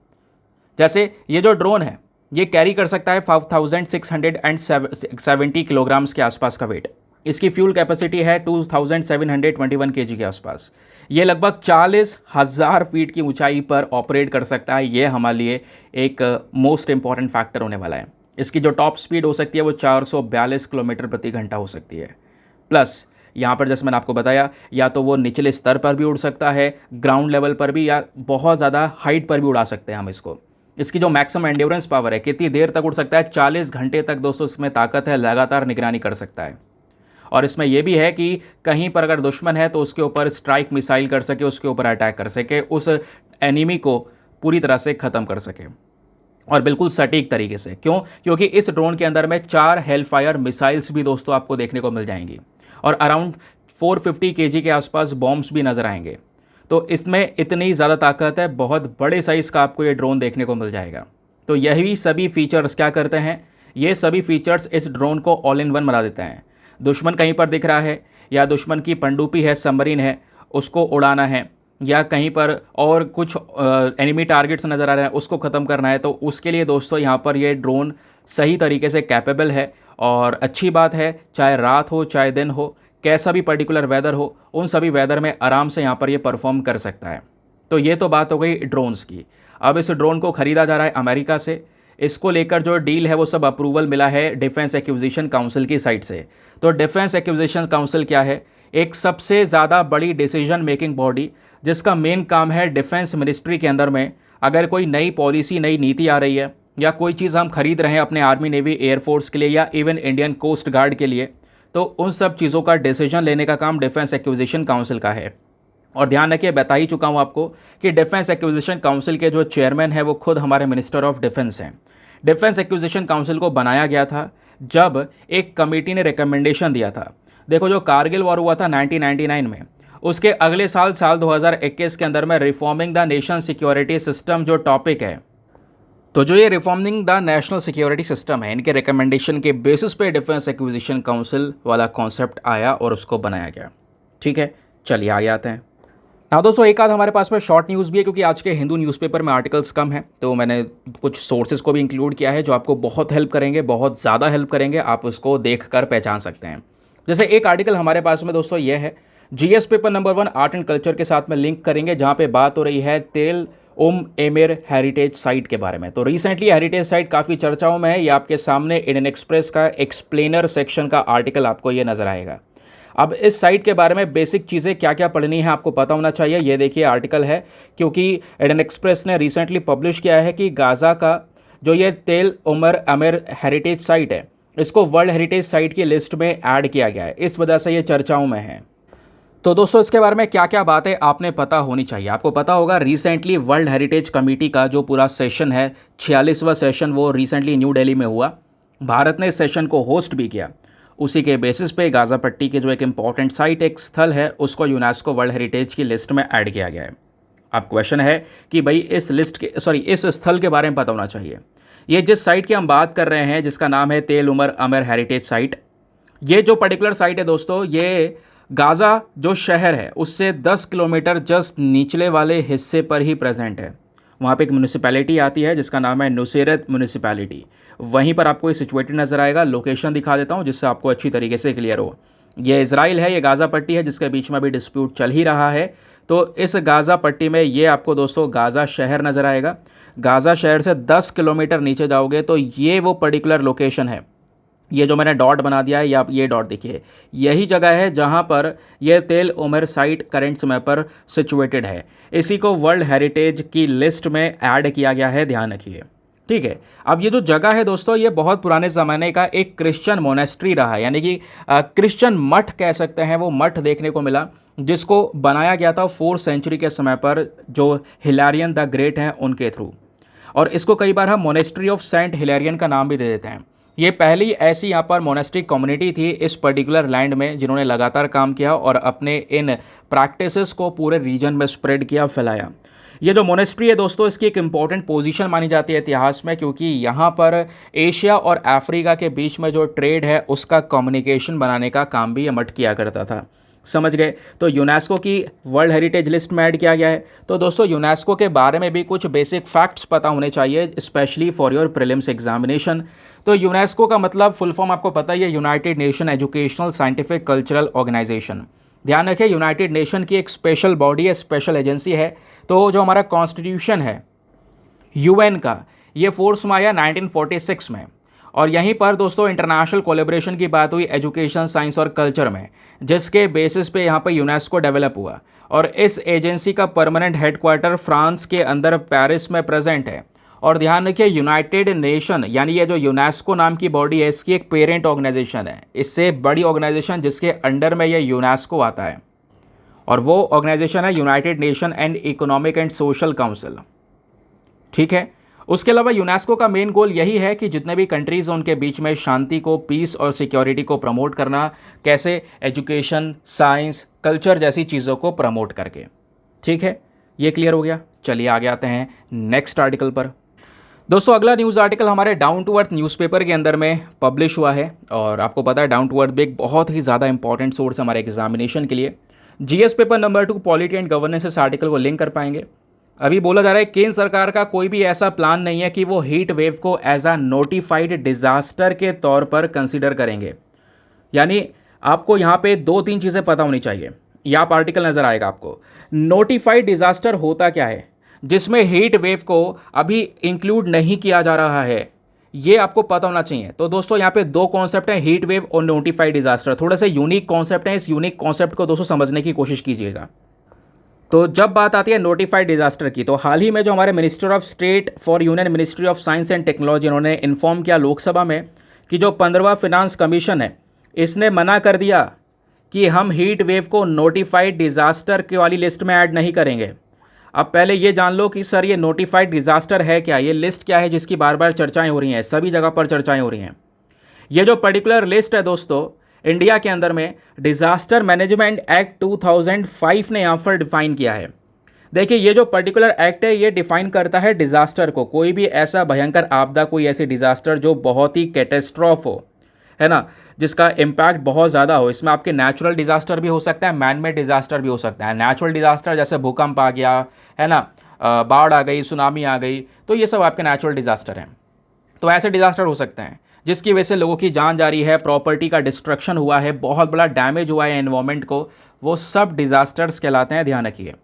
जैसे ये जो ड्रोन है ये कैरी कर सकता है 5670 किलोग्राम्स के आसपास का वेट। इसकी फ्यूल कैपेसिटी है 2721 kg के आसपास। ये लगभग 40,000 फीट की ऊंचाई पर ऑपरेट कर सकता है। ये हमारे लिए एक मोस्ट इंपॉर्टेंट फैक्टर होने वाला है। इसकी जो टॉप स्पीड हो सकती है वो 442 किलोमीटर प्रति घंटा हो सकती है। प्लस यहाँ पर जैसे मैंने आपको बताया, या तो वो निचले स्तर पर भी उड़ सकता है, ग्राउंड लेवल पर भी, या बहुत ज़्यादा हाइट पर भी उड़ा सकते हैं हम इसको। इसकी जो मैक्सिमम एंड्योरेंस पावर है, कितनी देर तक उड़ सकता है? 40 घंटे तक दोस्तों इसमें ताकत है, लगातार निगरानी कर सकता है। और इसमें यह भी है कि कहीं पर अगर दुश्मन है तो उसके ऊपर स्ट्राइक मिसाइल कर सके, उसके ऊपर अटैक कर सके, उस एनिमी को पूरी तरह से ख़त्म कर सके, और बिल्कुल सटीक तरीके से। क्यों? क्योंकि इस ड्रोन के अंदर में 4 हेलफायर मिसाइल्स भी दोस्तों आपको देखने को मिल जाएंगी और अराउंड 450 kg के आसपास बॉम्ब्स भी नज़र आएंगे। तो इसमें इतनी ज़्यादा ताकत है, बहुत बड़े साइज़ का आपको ये ड्रोन देखने को मिल जाएगा। तो यही सभी फीचर्स क्या करते हैं, ये सभी फीचर्स इस ड्रोन को ऑल इन वन बना देते हैं। दुश्मन कहीं पर दिख रहा है, या दुश्मन की पनडुब्बी है, सबमरीन है, उसको उड़ाना है, या कहीं पर और कुछ एनिमी टारगेट्स नज़र आ रहे हैं, उसको ख़त्म करना है, तो उसके लिए दोस्तों यहाँ पर ये ड्रोन सही तरीके से कैपेबल है। और अच्छी बात है, चाहे रात हो चाहे दिन हो, कैसा भी पर्टिकुलर वेदर हो, उन सभी वेदर में आराम से यहाँ पर ये परफॉर्म कर सकता है। तो ये तो बात हो गई ड्रोन्स की। अब इस ड्रोन को ख़रीदा जा रहा है अमेरिका से। इसको लेकर जो डील है वो सब अप्रूवल मिला है डिफेंस एक्विजिशन काउंसिल की साइड से। तो डिफेंस एक्विजिशन काउंसिल क्या है? एक सबसे ज़्यादा बड़ी डिसीजन मेकिंग बॉडी, जिसका मेन काम है डिफेंस मिनिस्ट्री के अंदर में अगर कोई नई पॉलिसी, नई नीति आ रही है, या कोई चीज़ हम खरीद रहे हैं अपने आर्मी, नेवी, एयरफोर्स के लिए, या इवन इंडियन कोस्ट गार्ड के लिए, तो उन सब चीज़ों का डिसीजन लेने का काम डिफेंस एक्विजिशन काउंसिल का है। और ध्यान रखिए, बता ही चुका हूँ आपको कि डिफेंस एक्विजिशन काउंसिल के जो चेयरमैन है वो खुद हमारे मिनिस्टर ऑफ डिफेंस हैं। डिफेंस एक्विजिशन काउंसिल को बनाया गया था जब एक कमेटी ने रिकमेंडेशन दिया था। देखो, जो कारगिल वॉर हुआ था 1999 में, उसके अगले साल 2021 के अंदर में reforming the nation security system जो टॉपिक है, तो जो ये reforming the national security system है, इनके रिकमेंडेशन के बेसिस पे डिफेंस एक्विजिशन काउंसिल वाला कॉन्सेप्ट आया और उसको बनाया गया। ठीक है, चलिए आगे आते हैं। हाँ दोस्तों, एक आध हमारे पास में शॉर्ट न्यूज़ भी है, क्योंकि आज के हिंदू न्यूज़पेपर में आर्टिकल्स कम हैं, तो मैंने कुछ सोर्सेज को भी इंक्लूड किया है जो आपको बहुत हेल्प करेंगे, बहुत ज़्यादा हेल्प करेंगे। आप उसको देख कर पहचान सकते हैं। जैसे एक आर्टिकल हमारे पास में दोस्तों ये है, GS paper number 1 art and culture के साथ में लिंक करेंगे, जहाँ पे बात हो रही है तेल उम एमिर हेरिटेज साइट के बारे में। तो रिसेंटली हेरिटेज साइट काफ़ी चर्चाओं में है। ये आपके सामने इंडियन एक्सप्रेस का एक्सप्लेनर सेक्शन का आर्टिकल आपको ये नज़र आएगा। अब इस साइट के बारे में बेसिक चीज़ें क्या क्या पढ़नी है आपको पता होना चाहिए। ये देखिए आर्टिकल है, क्योंकि इंडियन एक्सप्रेस ने रिसेंटली पब्लिश किया है कि गाज़ा का जो ये तेल उमर अमेर हेरिटेज साइट है, इसको वर्ल्ड हेरिटेज साइट की लिस्ट में ऐड किया गया है। इस वजह से ये चर्चाओं में है। तो दोस्तों इसके बारे में क्या क्या बातें आपने पता होनी चाहिए। आपको पता होगा रिसेंटली वर्ल्ड हेरिटेज कमेटी का जो पूरा सेशन है, 46वां सेशन, वो रिसेंटली न्यू दिल्ली में हुआ। भारत ने इस सेशन को होस्ट भी किया। उसी के बेसिस पे गाज़ा पट्टी के जो एक इम्पॉर्टेंट साइट, एक स्थल है, उसको यूनेस्को वर्ल्ड हेरिटेज की लिस्ट में ऐड किया गया है। अब क्वेश्चन है कि भाई इस इस स्थल के बारे में पता होना चाहिए। ये जिस साइट की हम बात कर रहे हैं, जिसका नाम है तेल उमर अमर हेरिटेज साइट, ये जो पर्टिकुलर साइट है दोस्तों, ये गाज़ा जो शहर है उससे 10 किलोमीटर जस्ट निचले वाले हिस्से पर ही प्रेजेंट है। वहाँ पे एक म्यूनिसिपैलिटी आती है जिसका नाम है नुसेरत म्यूनिसिपैलिटी। वहीं पर आपको ये सिचुएटेड नज़र आएगा। लोकेशन दिखा देता हूँ जिससे आपको अच्छी तरीके से क्लियर हो। ये इजराइल है, ये गाज़ा पट्टी है जिसके बीच में अभी डिस्प्यूट चल ही रहा है। तो इस गाज़ा पट्टी में ये आपको दोस्तों गाज़ा शहर नज़र आएगा। गाज़ा शहर से 10 किलोमीटर नीचे जाओगे तो ये वो पर्टिकुलर लोकेशन है। ये जो मैंने डॉट बना दिया है, या ये डॉट देखिए, यही जगह है जहाँ पर यह तेल उमर साइट करंट समय पर सिचुएटेड है। इसी को वर्ल्ड हेरिटेज की लिस्ट में ऐड किया गया है, ध्यान रखिए। ठीक है, अब ये जो जगह है दोस्तों, ये बहुत पुराने ज़माने का एक क्रिश्चियन मोनेस्ट्री रहा है, यानी कि क्रिश्चियन मठ कह सकते हैं। वो मठ देखने को मिला जिसको बनाया गया था 4th सेंचुरी के समय पर, जो हिलारियन द ग्रेट हैं उनके थ्रू। और इसको कई बार हम मोनेस्ट्री ऑफ सेंट हिलारियन का नाम भी दे देते हैं। ये पहली ऐसी यहाँ पर मोनेस्टिक कम्युनिटी थी इस पर्टिकुलर लैंड में जिन्होंने लगातार काम किया और अपने इन प्रैक्टिसेस को पूरे रीजन में स्प्रेड किया, फैलाया। ये जो मोनेस्ट्री है दोस्तों, इसकी एक इम्पॉर्टेंट पोजीशन मानी जाती है इतिहास में, क्योंकि यहाँ पर एशिया और अफ्रीका के बीच में जो ट्रेड है उसका कम्युनिकेशन बनाने का काम भी ये मठ किया करता था। समझ गए? तो यूनेस्को की वर्ल्ड हेरिटेज लिस्ट में ऐड किया गया है। तो दोस्तों यूनेस्को के बारे में भी कुछ बेसिक फैक्ट्स पता होने चाहिए, specially for your prelims examination. तो यूनेस्को का मतलब फुल फॉर्म आपको पता ही है, United Nation Educational Scientific Cultural Organisation. ध्यान रखिए, यूनाइटेड नेशन की एक स्पेशल बॉडी है, स्पेशल एजेंसी है। तो जो हमारा कॉन्स्टिट्यूशन है यूएन का, ये फोर्स में आया 1946 में। और यहीं पर दोस्तों इंटरनेशनल कोलेब्रेशन की बात हुई एजुकेशन, साइंस और कल्चर में, जिसके बेसिस पे यहाँ पर यूनेस्को डेवलप हुआ। और इस एजेंसी का परमानेंट हेडक्वार्टर फ्रांस के अंदर पेरिस में प्रेजेंट है। और ध्यान रखिए, यूनाइटेड नेशन यानी ये जो यूनेस्को नाम की बॉडी है, इसकी एक पेरेंट ऑर्गेनाइजेशन है। इससे बड़ी ऑर्गेनाइजेशन जिसके अंडर में ये यूनेस्को आता है, और वो ऑर्गेनाइजेशन है United nation and economic and social council. ठीक है, उसके अलावा यूनेस्को का मेन गोल यही है कि जितने भी कंट्रीज़ हैं उनके बीच में शांति को, पीस और सिक्योरिटी को प्रमोट करना। कैसे? एजुकेशन, साइंस, कल्चर जैसी चीज़ों को प्रमोट करके। ठीक है, ये क्लियर हो गया। चलिए आगे आते हैं नेक्स्ट आर्टिकल पर। दोस्तों अगला न्यूज़ आर्टिकल हमारे डाउन टू अर्थ न्यूज़पेपर के अंदर में पब्लिश हुआ है। और आपको पता है डाउन टू अर्थ भी एक बहुत ही ज़्यादा इंपॉर्टेंट सोर्स है हमारे एग्जामिनेशन के लिए। GS paper number 2 polity and governance इस आर्टिकल को लिंक कर पाएंगे। अभी बोला जा रहा है केंद्र सरकार का कोई भी ऐसा प्लान नहीं है कि वो हीट वेव को एज अ नोटिफाइड डिजास्टर के तौर पर कंसीडर करेंगे। यानी आपको यहाँ पे 2-3 चीज़ें पता होनी चाहिए। यह आप आर्टिकल नज़र आएगा आपको। नोटिफाइड डिजास्टर होता क्या है, जिसमें हीट वेव को अभी इंक्लूड नहीं किया जा रहा है, ये आपको पता होना चाहिए। तो दोस्तों यहाँ पे 2 कॉन्सेप्ट हैं, हीट वेव और नोटिफाइड डिजास्टर। थोड़े से यूनिक कॉन्सेप्ट हैं, इस यूनिक कॉन्सेप्ट को दोस्तों समझने की कोशिश कीजिएगा। तो जब बात आती है नोटिफाइड डिजास्टर की, तो हाल ही में जो हमारे minister of state for union ministry of science and technology, इन्होंने इन्फॉर्म किया लोकसभा में कि जो 15वां फिनांस कमीशन है, इसने मना कर दिया कि हम हीट वेव को नोटिफाइड डिजास्टर के वाली लिस्ट में ऐड नहीं करेंगे। अब पहले ये जान लो कि सर ये नोटिफाइड डिजास्टर है क्या, ये लिस्ट क्या है जिसकी बार बार चर्चाएं हो रही हैं, सभी जगह पर चर्चाएं हो रही हैं। ये जो पर्टिकुलर लिस्ट है दोस्तों, इंडिया के अंदर में डिजास्टर मैनेजमेंट एक्ट 2005 ने यहाँ पर डिफाइन किया है। देखिए ये जो पर्टिकुलर एक्ट है ये डिफाइन करता है डिजास्टर को, कोई भी ऐसा भयंकर आपदा, कोई ऐसी डिजास्टर जो बहुत ही कैटेस्ट्रॉफ हो, है ना, जिसका इम्पैक्ट बहुत ज़्यादा हो। इसमें आपके नेचुरल डिजास्टर भी हो सकता है, मैन मेड डिजास्टर भी हो सकता है। नेचुरल डिजास्टर जैसे भूकंप आ गया, है ना, बाढ़ आ गई, सुनामी आ गई, तो ये सब आपके नेचुरल डिजास्टर हैं। तो ऐसे डिजास्टर हो सकते हैं। जिसकी वजह से लोगों की जान जा रही है, प्रॉपर्टी का डिस्ट्रक्शन हुआ है, बहुत बड़ा डैमेज हुआ है एनवायरमेंट को, वो सब डिज़ास्टर्स कहलाते हैं, ध्यान रखिए।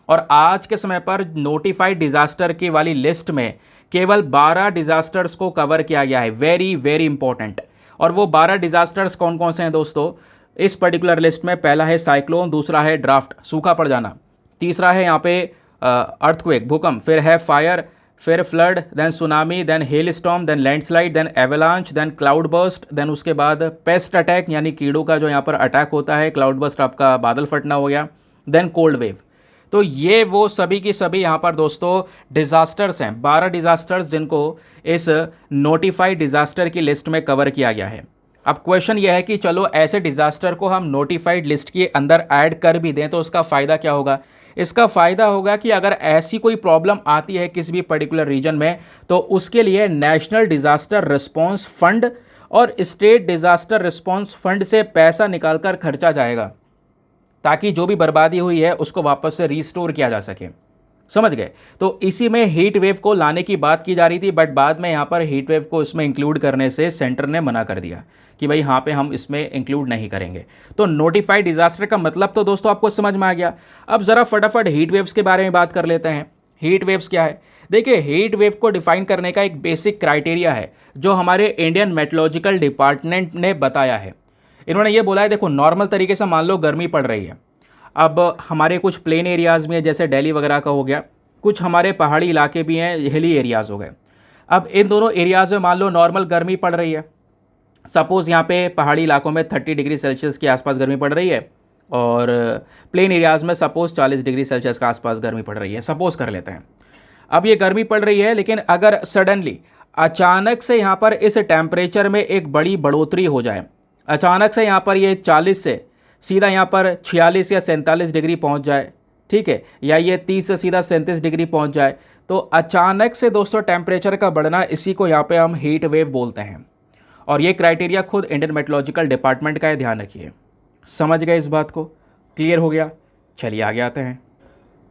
और आज के समय पर नोटिफाइड डिज़ास्टर की वाली लिस्ट में केवल 12 डिज़ास्टर्स को कवर किया गया है, वेरी वेरी इंपॉर्टेंट। और वो 12 डिज़ास्टर्स कौन कौन से हैं दोस्तों इस पर्टिकुलर लिस्ट में? पहला है साइक्लोन, दूसरा है ड्राफ्ट, सूखा पड़ जाना, तीसरा है यहाँ पे अर्थक्वेक, भूकंप, फिर है फायर, फिर flood, then tsunami, then hail storm, then landslide, then avalanche, then cloud burst, then उसके बाद पेस्ट अटैक यानी कीड़ों का जो यहाँ पर अटैक होता है, क्लाउड बर्स्ट आपका बादल फटना हो गया, देन कोल्ड वेव। तो ये वो सभी की सभी यहाँ पर दोस्तों डिज़ास्टर्स हैं, 12 डिज़ास्टर्स जिनको इस नोटिफाइड डिज़ास्टर की लिस्ट में कवर किया गया है। अब क्वेश्चन यह है कि चलो ऐसे डिज़ास्टर को हम नोटिफाइड लिस्ट के अंदर ऐड कर भी दें तो उसका फ़ायदा क्या होगा? इसका फ़ायदा होगा कि अगर ऐसी कोई प्रॉब्लम आती है किसी भी पर्टिकुलर रीजन में तो उसके लिए नेशनल डिज़ास्टर रिस्पॉन्स फंड और स्टेट डिज़ास्टर रिस्पॉन्स फंड से पैसा निकालकर खर्चा जाएगा, ताकि जो भी बर्बादी हुई है उसको वापस से रिस्टोर किया जा सके। समझ गए? तो इसी में हीट वेव को लाने की बात की जा रही थी, बट बाद में यहाँ पर हीट वेव को इसमें इंक्लूड करने से सेंटर ने मना कर दिया कि भाई यहाँ पे हम इसमें इंक्लूड नहीं करेंगे। तो नोटिफाइड डिज़ास्टर का मतलब तो दोस्तों आपको समझ में आ गया। अब ज़रा फटाफट हीट वेव्स के बारे में बात कर लेते हैं। हीट वेव्स क्या है? देखिए, हीट वेव को डिफाइन करने का एक बेसिक क्राइटेरिया है जो हमारे इंडियन मेट्रोलॉजिकल डिपार्टमेंट ने बताया है। इन्होंने ये बोला है, देखो नॉर्मल तरीके से मान लो गर्मी पड़ रही है, अब हमारे कुछ प्लेन एरियाज़ में जैसे दिल्ली वगैरह का हो गया, कुछ हमारे पहाड़ी इलाके भी हैं, हिली एरियाज़ हो गए। अब इन दोनों एरियाज़ में मान लो नॉर्मल गर्मी पड़ रही है, सपोज़ यहाँ पे पहाड़ी इलाकों में 30 डिग्री सेल्सियस के आसपास गर्मी पड़ रही है और प्लेन एरियाज़ में सपोज़ 40 डिग्री सेल्सियस के आसपास गर्मी पड़ रही है, सपोज़ कर लेते हैं। अब ये गर्मी पड़ रही है, लेकिन अगर सडनली अचानक से यहाँ पर इस टेम्परेचर में एक बड़ी बढ़ोतरी हो जाए, अचानक से यहाँ पर ये 40 से सीधा यहाँ पर 46 या 47 डिग्री पहुँच जाए, ठीक है, या ये 30 से सीधा 37 डिग्री पहुँच जाए, तो अचानक से दोस्तों टेम्परेचर का बढ़ना, इसी को यहाँ पे हम हीट वेव बोलते हैं। और ये क्राइटेरिया खुद इंडियन मेट्रोलॉजिकल डिपार्टमेंट का है, ध्यान रखिए। समझ गए इस बात को? क्लियर हो गया? चलिए आगे आते हैं।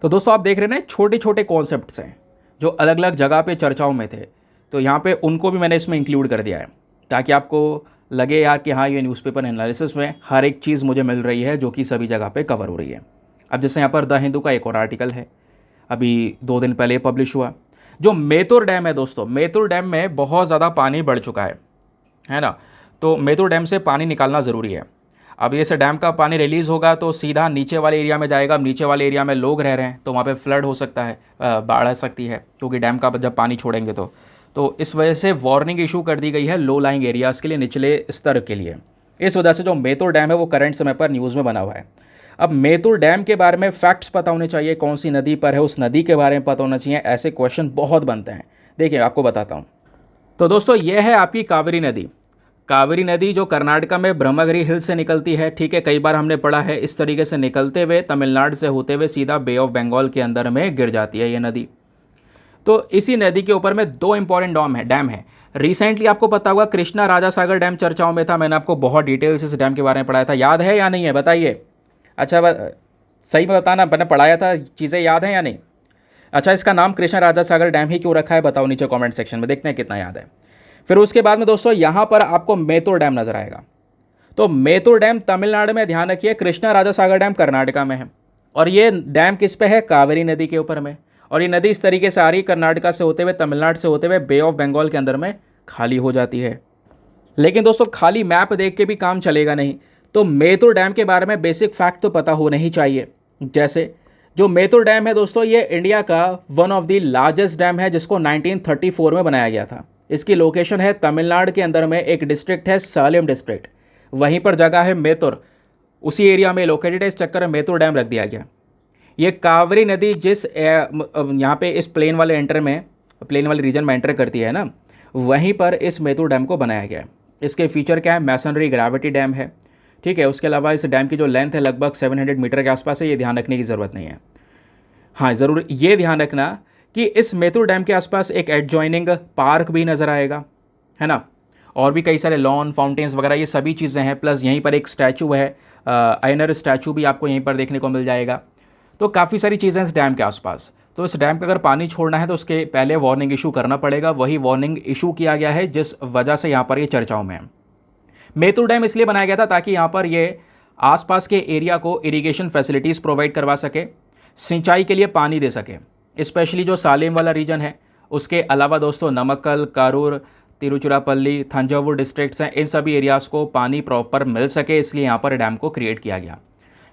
तो दोस्तों आप देख रहे हैं छोटे छोटे कॉन्सेप्ट्स हैं जो अलग अलग जगह पे चर्चाओं में थे, तो यहाँ पे उनको भी मैंने इसमें इंक्लूड कर दिया है ताकि आपको लगे यार कि हाँ ये न्यूज़पेपर एनालिसिस में हर एक चीज़ मुझे मिल रही है जो कि सभी जगह पे कवर हो रही है। अब जैसे यहाँ पर द हिंदू का एक और आर्टिकल है, अभी 2 दिन पहले पब्लिश हुआ। जो मेतुर डैम है दोस्तों, मेतुर डैम में बहुत ज़्यादा पानी बढ़ चुका है ना, तो मेतुर डैम से पानी निकालना ज़रूरी है। अब ये से डैम का पानी रिलीज़ होगा तो सीधा नीचे वाले एरिया में जाएगा। अब नीचे वाले एरिया में लोग रह रहे हैं तो वहाँ पे फ्लड हो सकता है, बाढ़ आ सकती है, क्योंकि डैम का जब पानी छोड़ेंगे तो इस वजह से वार्निंग इशू कर दी गई है लो लाइंग एरियाज़ के लिए, निचले स्तर के लिए। इस वजह से जो मेतुर डैम है वो करंट समय पर न्यूज़ में बना हुआ है। अब मेतुर डैम के बारे में फैक्ट्स पता होने चाहिए, कौन सी नदी पर है, उस नदी के बारे में पता होना चाहिए, ऐसे क्वेश्चन बहुत बनते हैं। देखिए आपको बताता हूँ। तो दोस्तों ये है आपकी कावेरी नदी। कावेरी नदी जो कर्नाटका में ब्रह्मगिरी हिल से निकलती है, ठीक है, कई बार हमने पढ़ा है, इस तरीके से निकलते हुए तमिलनाडु से होते हुए सीधा बे ऑफ बंगाल के अंदर में गिर जाती है ये नदी। तो इसी नदी के ऊपर में 2 इंपॉर्टेंट डैम है। रिसेंटली आपको पता होगा कृष्णा राजा सागर डैम चर्चाओं में था, मैंने आपको बहुत डिटेल से इस डैम के बारे में पढ़ाया था, याद है या नहीं है बताइए? अच्छा सही में बताना, मैंने पढ़ाया था, चीज़ें याद हैं या नहीं? अच्छा, इसका नाम कृष्णा राजा सागर डैम ही क्यों रखा है बताओ नीचे कमेंट सेक्शन में, देखते हैं कितना याद है। फिर उसके बाद में दोस्तों यहाँ पर आपको मेतुर डैम नजर आएगा। तो मेतुर डैम तमिलनाडु में, ध्यान रखिए, कृष्णा राजा सागर डैम कर्नाटका में है। और ये डैम किस पे है? कावेरी नदी के ऊपर में। और ये नदी इस तरीके से आ रही है, कर्नाटका से होते हुए, तमिलनाडु से होते हुए बे ऑफ बंगाल के अंदर में खाली हो जाती है। लेकिन दोस्तों खाली मैप देख के भी काम चलेगा नहीं, तो मेतुर डैम के बारे में बेसिक फैक्ट तो पता होना ही चाहिए। जैसे जो मेतुर डैम है दोस्तों, ये इंडिया का one of the largest dam है जिसको 1934 में बनाया गया था। इसकी लोकेशन है तमिलनाडु के अंदर में, एक डिस्ट्रिक्ट है सालेम डिस्ट्रिक्ट, वहीं पर जगह है मेतुर, उसी एरिया में लोकेटेड है। इस चक्कर में मेतुर डैम रख दिया गया। ये कावेरी नदी जिस यहाँ पे इस प्लेन वाले रीजन में एंटर करती है ना, वहीं पर इस मेतुर डैम को बनाया गया है। इसके फीचर क्या है? मैसनरी ग्रेविटी डैम है, ठीक है। उसके अलावा इस डैम की जो लेंथ है लगभग 700 मीटर के आसपास है, ये ध्यान रखने की ज़रूरत नहीं है। हाँ ज़रूर ये ध्यान रखना कि इस मेतुर डैम के आसपास एक एडजॉइनिंग पार्क भी नज़र आएगा, है ना, और भी कई सारे लॉन, फाउंटेन्स वगैरह ये सभी चीज़ें हैं। प्लस यहीं पर एक स्टैचू है, आयनर स्टैचू भी आपको यहीं पर देखने को मिल जाएगा। तो काफ़ी सारी चीज़ें इस डैम के आसपास। तो इस डैम का अगर पानी छोड़ना है तो उसके पहले वार्निंग इशू करना पड़ेगा। वही वार्निंग इशू किया गया है जिस वजह से यहाँ पर ये चर्चाओं में है। मेतुर डैम इसलिए बनाया गया था ताकि यहाँ पर ये आसपास के एरिया को इरिगेशन फैसिलिटीज़ प्रोवाइड करवा सके, सिंचाई के लिए पानी दे सके, स्पेशली जो सालेम वाला रीजन है। उसके अलावा दोस्तों नमक्कल, कारूर, तिरुचिरापल्ली, थंजावुर डिस्ट्रिक्ट्स हैं, इन सभी एरियाज़ को पानी प्रॉपर मिल सके, इसलिए यहाँ पर डैम को क्रिएट किया गया।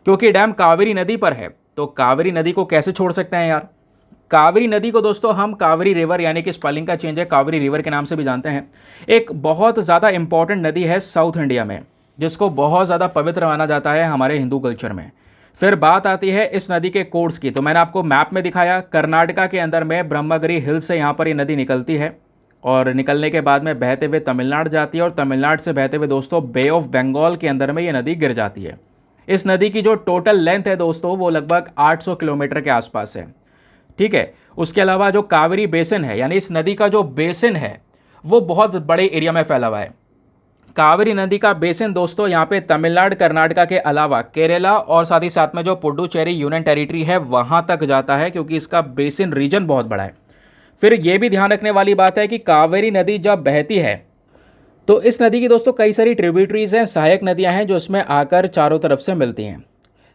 क्योंकि डैम कावेरी नदी पर है तो कावेरी नदी को कैसे छोड़ सकते हैं यार। कावेरी नदी को दोस्तों हम कावेरी रिवर यानी कि स्पेलिंग का चेंज है, कावेरी रिवर के नाम से भी जानते हैं। एक बहुत ज़्यादा इंपॉर्टेंट नदी है साउथ इंडिया में, जिसको बहुत ज़्यादा पवित्र माना जाता है हमारे हिंदू कल्चर में। फिर बात आती है इस नदी के कोर्स की, तो मैंने आपको मैप में दिखाया, कर्नाटका के अंदर में ब्रह्मगिरी हिल से यहाँ पर ये नदी निकलती है और निकलने के बाद में बहते हुए तमिलनाडु जाती है और तमिलनाडु से बहते हुए दोस्तों बे ऑफ बंगाल के अंदर में ये नदी गिर जाती है। इस नदी की जो टोटल लेंथ है दोस्तों वो लगभग 800 किलोमीटर के आसपास है। ठीक है, उसके अलावा जो कावेरी बेसिन है यानी इस नदी का जो बेसिन है वो बहुत बड़े एरिया में फैला हुआ है। कावेरी नदी का बेसिन दोस्तों यहाँ पे तमिलनाडु, कर्नाटका के अलावा केरला और साथ ही साथ में जो पुडुचेरी यूनियन टेरिटरी है वहाँ तक जाता है, क्योंकि इसका बेसिन रीजन बहुत बड़ा है। फिर ये भी ध्यान रखने वाली बात है कि कावेरी नदी जब बहती है तो इस नदी की दोस्तों कई सारी ट्रिब्यूटरीज हैं, सहायक नदियाँ हैं जो इसमें आकर चारों तरफ से मिलती हैं।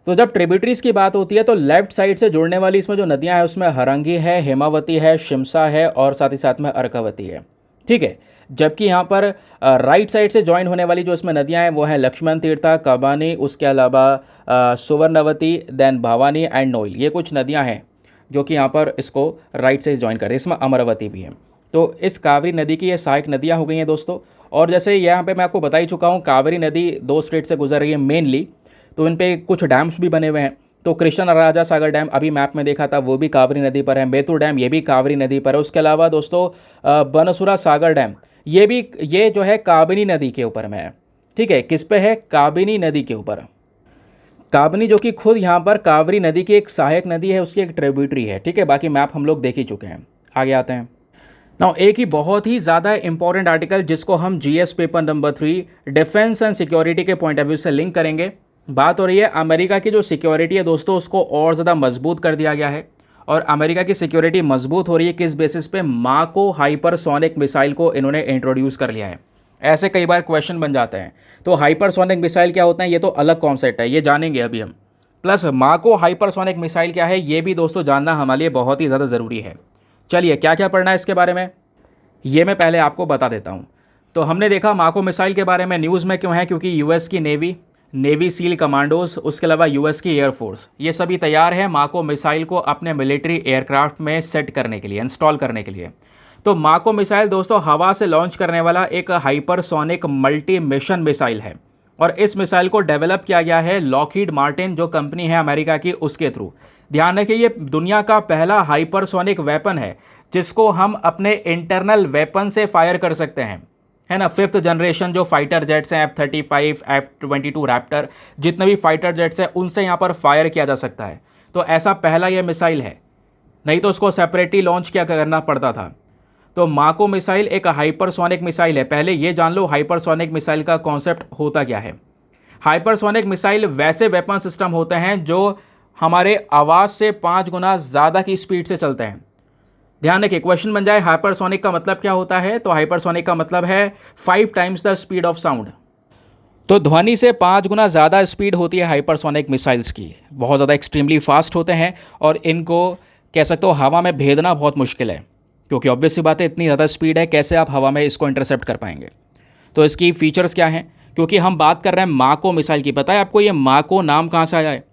तो जब ट्रिब्यूटरीज की बात होती है तो लेफ्ट साइड से जुड़ने वाली इसमें जो नदियाँ हैं उसमें हरंगी है, हेमावती है, शिमसा है और साथ ही साथ में अर्कावती है। ठीक है, जबकि यहाँ पर राइट साइड से ज्वाइन होने वाली जो इसमें नदियाँ हैं वो हैं लक्ष्मण तीर्था, कबानी, उसके अलावा सुवर्णवती, देन भवानी एंड नोइल। ये कुछ नदियाँ हैं जो कि यहाँ पर इसको राइट से ज्वाइन कर रही है। इसमें अमरावती भी है। तो इस कावेरी नदी की ये सहायक नदियाँ हो गई हैं दोस्तों। और जैसे यहाँ पे मैं आपको बता ही चुका हूँ, कावेरी नदी 2 स्टेट से गुजर रही है मेनली, तो इन पे कुछ डैम्स भी बने हुए हैं। तो कृष्ण राजा सागर डैम अभी मैप में देखा था वो भी कावेरी नदी पर है। मेतुर डैम ये भी कावेरी नदी पर है। उसके अलावा दोस्तों बनसुरा सागर डैम ये जो है काबिनी नदी के ऊपर में है। ठीक है, किस पे है? काबिनी नदी के ऊपर। काबिनी जो कि खुद यहाँ पर कावेरी नदी की एक सहायक नदी है, उसकी एक ट्रिब्यूटरी है। ठीक है, बाकी मैप हम लोग देख ही चुके हैं। आगे आते हैं। नाउ एक ही बहुत ही ज़्यादा इंपॉर्टेंट आर्टिकल जिसको हम GS paper number 3 defence and security के पॉइंट ऑफ व्यू से लिंक करेंगे। बात हो रही है अमेरिका की जो सिक्योरिटी है दोस्तों, उसको और ज़्यादा मजबूत कर दिया गया है। और अमेरिका की सिक्योरिटी मजबूत हो रही है किस बेसिस पे? माको हाइपरसोनिक मिसाइल को इन्होंने इंट्रोड्यूस कर लिया है। ऐसे कई बार क्वेश्चन बन जाते हैं। तो हाइपरसोनिक मिसाइल क्या होता है, ये तो अलग कॉन्सेप्ट है, ये जानेंगे अभी हम। प्लस माको हाइपरसोनिक मिसाइल क्या है ये भी दोस्तों जानना हमारे लिए बहुत ही ज़्यादा ज़रूरी है। चलिए क्या क्या पढ़ना है इसके बारे में ये मैं पहले आपको बता देता हूँ। तो हमने देखा माको मिसाइल के बारे में न्यूज़ में क्यों है, क्योंकि यूएस की नेवी सील कमांडोज, उसके अलावा यूएस की एयरफोर्स, ये सभी तैयार है माको मिसाइल को अपने मिलिट्री एयरक्राफ्ट में सेट करने के लिए, इंस्टॉल करने के लिए। तो माको मिसाइल दोस्तों हवा से लॉन्च करने वाला एक हाइपरसोनिक मल्टी मिशन मिसाइल है। और इस मिसाइल को डेवलप किया गया है लॉकहीड मार्टिन जो कंपनी है अमेरिका की, उसके थ्रू। ध्यान रखिए ये दुनिया का पहला हाइपरसोनिक वेपन है जिसको हम अपने इंटरनल वेपन से फायर कर सकते हैं, है ना। 5th जनरेशन जो फाइटर जेट्स हैं F-35, F-22 रैप्टर, जितने भी फाइटर जेट्स हैं उनसे यहाँ पर फायर किया जा सकता है। तो ऐसा पहला ये मिसाइल है, नहीं तो उसको सेपरेटली लॉन्च किया करना पड़ता था। तो माको मिसाइल एक हाइपरसोनिक मिसाइल है। पहले ये जान लो हाइपरसोनिक मिसाइल का कॉन्सेप्ट होता क्या है। हाइपरसोनिक मिसाइल वैसे वेपन सिस्टम होते हैं जो हमारे आवाज़ से 5 गुना ज़्यादा की स्पीड से चलते हैं। ध्यान रखिए, क्वेश्चन बन जाए हाइपरसोनिक का मतलब क्या होता है, तो हाइपरसोनिक का मतलब है 5 times the speed of sound. तो ध्वनि से 5 गुना ज़्यादा स्पीड होती है हाइपरसोनिक मिसाइल्स की। बहुत ज़्यादा एक्सट्रीमली फास्ट होते हैं और इनको कह सकते हो हवा में भेजना बहुत मुश्किल है, क्योंकि ऑब्वियस सी बात है इतनी ज़्यादा स्पीड है, कैसे आप हवा में इसको इंटरसेप्ट कर पाएंगे। तो इसकी फीचर्स क्या हैं, क्योंकि हम बात कर रहे हैं माको मिसाइल की। पता है आपको ये माको नाम कहाँ से आया है?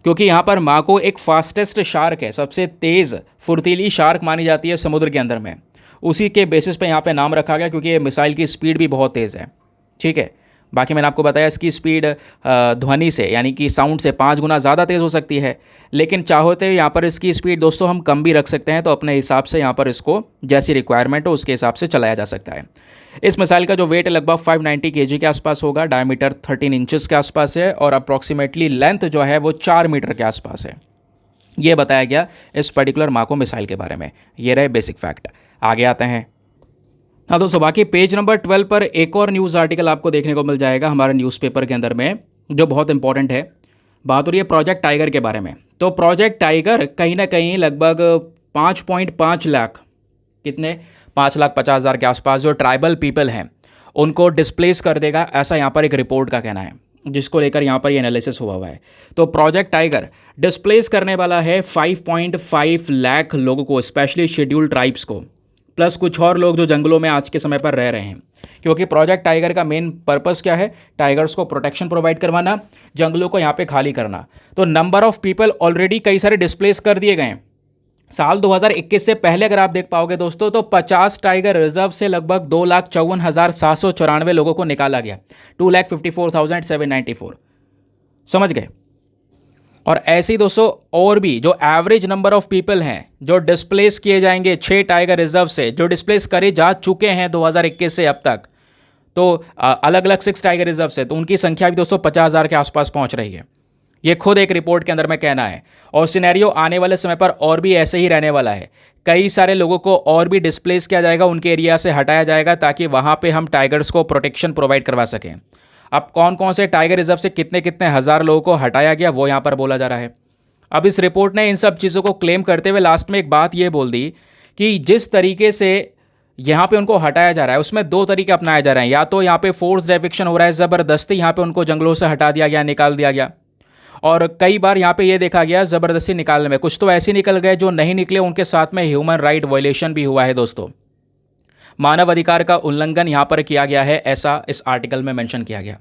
क्योंकि यहाँ पर माको एक फास्टेस्ट शार्क है, सबसे तेज़ फुर्तीली शार्क मानी जाती है समुद्र के अंदर में। उसी के बेसिस पे यहाँ पे नाम रखा गया, क्योंकि ये मिसाइल की स्पीड भी बहुत तेज़ है। ठीक है, बाकी मैंने आपको बताया इसकी स्पीड ध्वनि से यानी कि साउंड से 5 गुना ज़्यादा तेज़ हो सकती है, लेकिन चाहो तो यहाँ पर इसकी स्पीड दोस्तों हम कम भी रख सकते हैं। तो अपने हिसाब से यहाँ पर इसको जैसी रिक्वायरमेंट हो उसके हिसाब से चलाया जा सकता है। इस मिसाइल का जो वेट है लगभग 590 kg के आसपास होगा, डायमीटर 13 इंचेस के आसपास है और अप्रॉक्सीमेटली लेंथ जो है वो 4 मीटर के आसपास है। ये बताया गया इस पर्टिकुलर माको मिसाइल के बारे में। ये रहे बेसिक फैक्ट। आगे आते हैं। हाँ दोस्तों, बाकी पेज नंबर 12 पर एक और न्यूज़ आर्टिकल आपको देखने को मिल जाएगा हमारे न्यूज़पेपर के अंदर में, जो बहुत इंपॉर्टेंट है। बात हो रही है प्रोजेक्ट टाइगर के बारे में। तो प्रोजेक्ट टाइगर कहीं ना कहीं लगभग 5.5 लाख, कितने, 5,50,000 के आसपास जो ट्राइबल पीपल हैं उनको डिस्प्लेस कर देगा, ऐसा यहाँ पर एक रिपोर्ट का कहना है, जिसको लेकर यहाँ पर ये एनालिसिस हुआ है। तो प्रोजेक्ट टाइगर डिस्प्लेस करने वाला है 5.5 लाख लोगों को, स्पेशली शेड्यूल्ड ट्राइब्स को, प्लस कुछ और लोग जो जंगलों में आज के समय पर रह रहे हैं। क्योंकि प्रोजेक्ट टाइगर का मेन पर्पस क्या है, टाइगर्स को प्रोटेक्शन प्रोवाइड करवाना, जंगलों को यहाँ पे खाली करना। तो नंबर ऑफ पीपल ऑलरेडी कई सारे डिस्प्लेस कर दिए गए हैं। साल 2021 से पहले अगर आप देख पाओगे दोस्तों, तो 50 टाइगर रिजर्व से लगभग 2,54,794 लोगों को निकाला गया, 2,54,794, समझ गए। और ऐसे ही दोस्तों और भी जो एवरेज नंबर ऑफ पीपल हैं जो डिस्प्लेस किए जाएंगे 6 टाइगर रिजर्व से, जो डिस्प्लेस करे जा चुके हैं 2021 से अब तक, तो अलग अलग 6 टाइगर रिजर्व से, तो उनकी संख्या भी दोस्तों 50,000 के आसपास पहुंच रही है। ये खुद एक रिपोर्ट के अंदर में कहना है। और सिनेरियो आने वाले समय पर और भी ऐसे ही रहने वाला है। कई सारे लोगों को और भी डिस्प्लेस किया जाएगा, उनके एरिया से हटाया जाएगा, ताकि वहाँ पे हम टाइगर्स को प्रोटेक्शन प्रोवाइड करवा सकें। अब कौन कौन से टाइगर रिजर्व से कितने कितने हज़ार लोगों को हटाया गया, वो यहाँ पर बोला जा रहा है। अब इस रिपोर्ट ने इन सब चीज़ों को क्लेम करते हुए लास्ट में एक बात ये बोल दी कि जिस तरीके से यहाँ पे उनको हटाया जा रहा है, उसमें 2 तरीके अपनाए जा रहे हैं। या तो यहाँ पे फोर्स एविक्शन हो रहा है, ज़बरदस्ती यहाँ पे उनको जंगलों से हटा दिया गया, निकाल दिया गया। और कई बार यहाँ पे ये देखा गया ज़बरदस्ती निकालने में कुछ तो ऐसे निकल गए जो नहीं निकले, उनके साथ में ह्यूमन राइट वायलेशन भी हुआ है दोस्तों। मानव अधिकार का उल्लंघन यहाँ पर किया गया है, ऐसा इस आर्टिकल में मेंशन किया गया।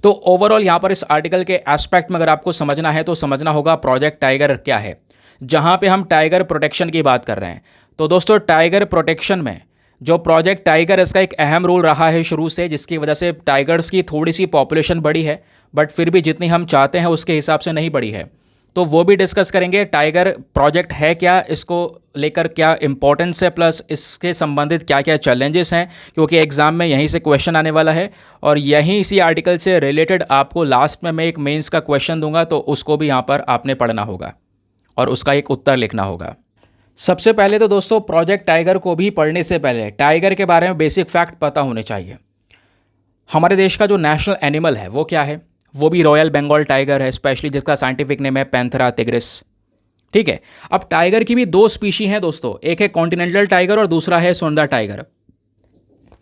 तो ओवरऑल यहाँ पर इस आर्टिकल के एस्पेक्ट में अगर आपको समझना है तो समझना होगा प्रोजेक्ट टाइगर क्या है, जहाँ पे हम टाइगर प्रोटेक्शन की बात कर रहे हैं। तो दोस्तों टाइगर प्रोटेक्शन में जो प्रोजेक्ट टाइगर, इसका एक अहम रोल रहा है शुरू से, जिसकी वजह से टाइगर्स की थोड़ी सी पॉपुलेशन बढ़ी है, बट फिर भी जितनी हम चाहते हैं उसके हिसाब से नहीं बढ़ी है। तो वो भी डिस्कस करेंगे। टाइगर प्रोजेक्ट है क्या, इसको लेकर क्या इंपॉर्टेंस है, प्लस इसके संबंधित क्या क्या चैलेंजेस हैं, क्योंकि एग्जाम में यहीं से क्वेश्चन आने वाला है। और यहीं इसी आर्टिकल से रिलेटेड आपको लास्ट में मैं एक मेंस का क्वेश्चन दूंगा, तो उसको भी यहाँ पर आपने पढ़ना होगा और उसका एक उत्तर लिखना होगा। सबसे पहले तो दोस्तों प्रोजेक्ट टाइगर को भी पढ़ने से पहले टाइगर के बारे में बेसिक फैक्ट पता होने चाहिए। हमारे देश का जो नेशनल एनिमल है वो क्या है, वो भी रॉयल बंगाल टाइगर है, स्पेशली जिसका साइंटिफिक नेम है पैंथेरा टिग्रिस। ठीक है, अब टाइगर की भी 2 स्पीशी हैं दोस्तों, एक है कॉन्टिनेंटल टाइगर और दूसरा है सोंडा टाइगर।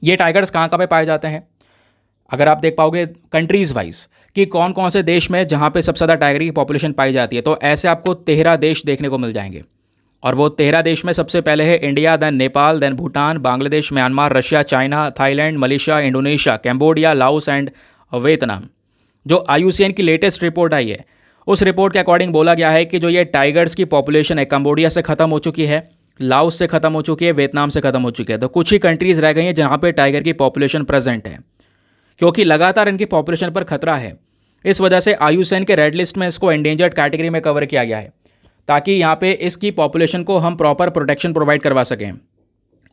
ये टाइगर्स कहाँ कहाँ पे पाए जाते हैं, अगर आप देख पाओगे कंट्रीज़ वाइज कि कौन कौन से देश में जहाँ पे सबसे ज़्यादा टाइगर की पॉपुलेशन पाई जाती है, तो ऐसे आपको 13 देश देखने को मिल जाएंगे। और वो 13 देश में सबसे पहले है India, then Nepal, then Bhutan, Bangladesh, Myanmar, Russia, China, Thailand, Malaysia, Indonesia, Cambodia, Laos and Vietnam. जो IUCN की लेटेस्ट रिपोर्ट आई है, उस रिपोर्ट के अकॉर्डिंग बोला गया है कि जो ये टाइगर्स की पॉपुलेशन है, कंबोडिया से ख़त्म हो चुकी है, लाओस से ख़त्म हो चुकी है, वियतनाम से ख़त्म हो चुकी है। तो कुछ ही कंट्रीज़ रह गई हैं जहाँ पे टाइगर की पॉपुलेशन प्रेजेंट है, क्योंकि लगातार इनकी पॉपुलेशन पर खतरा है। इस वजह से IUCN के रेड लिस्ट में इसको एंडेंजर्ड कैटेगरी में कवर किया गया है, ताकि यहाँ पे इसकी पॉपुलेशन को हम प्रॉपर प्रोटेक्शन प्रोवाइड करवा सकें।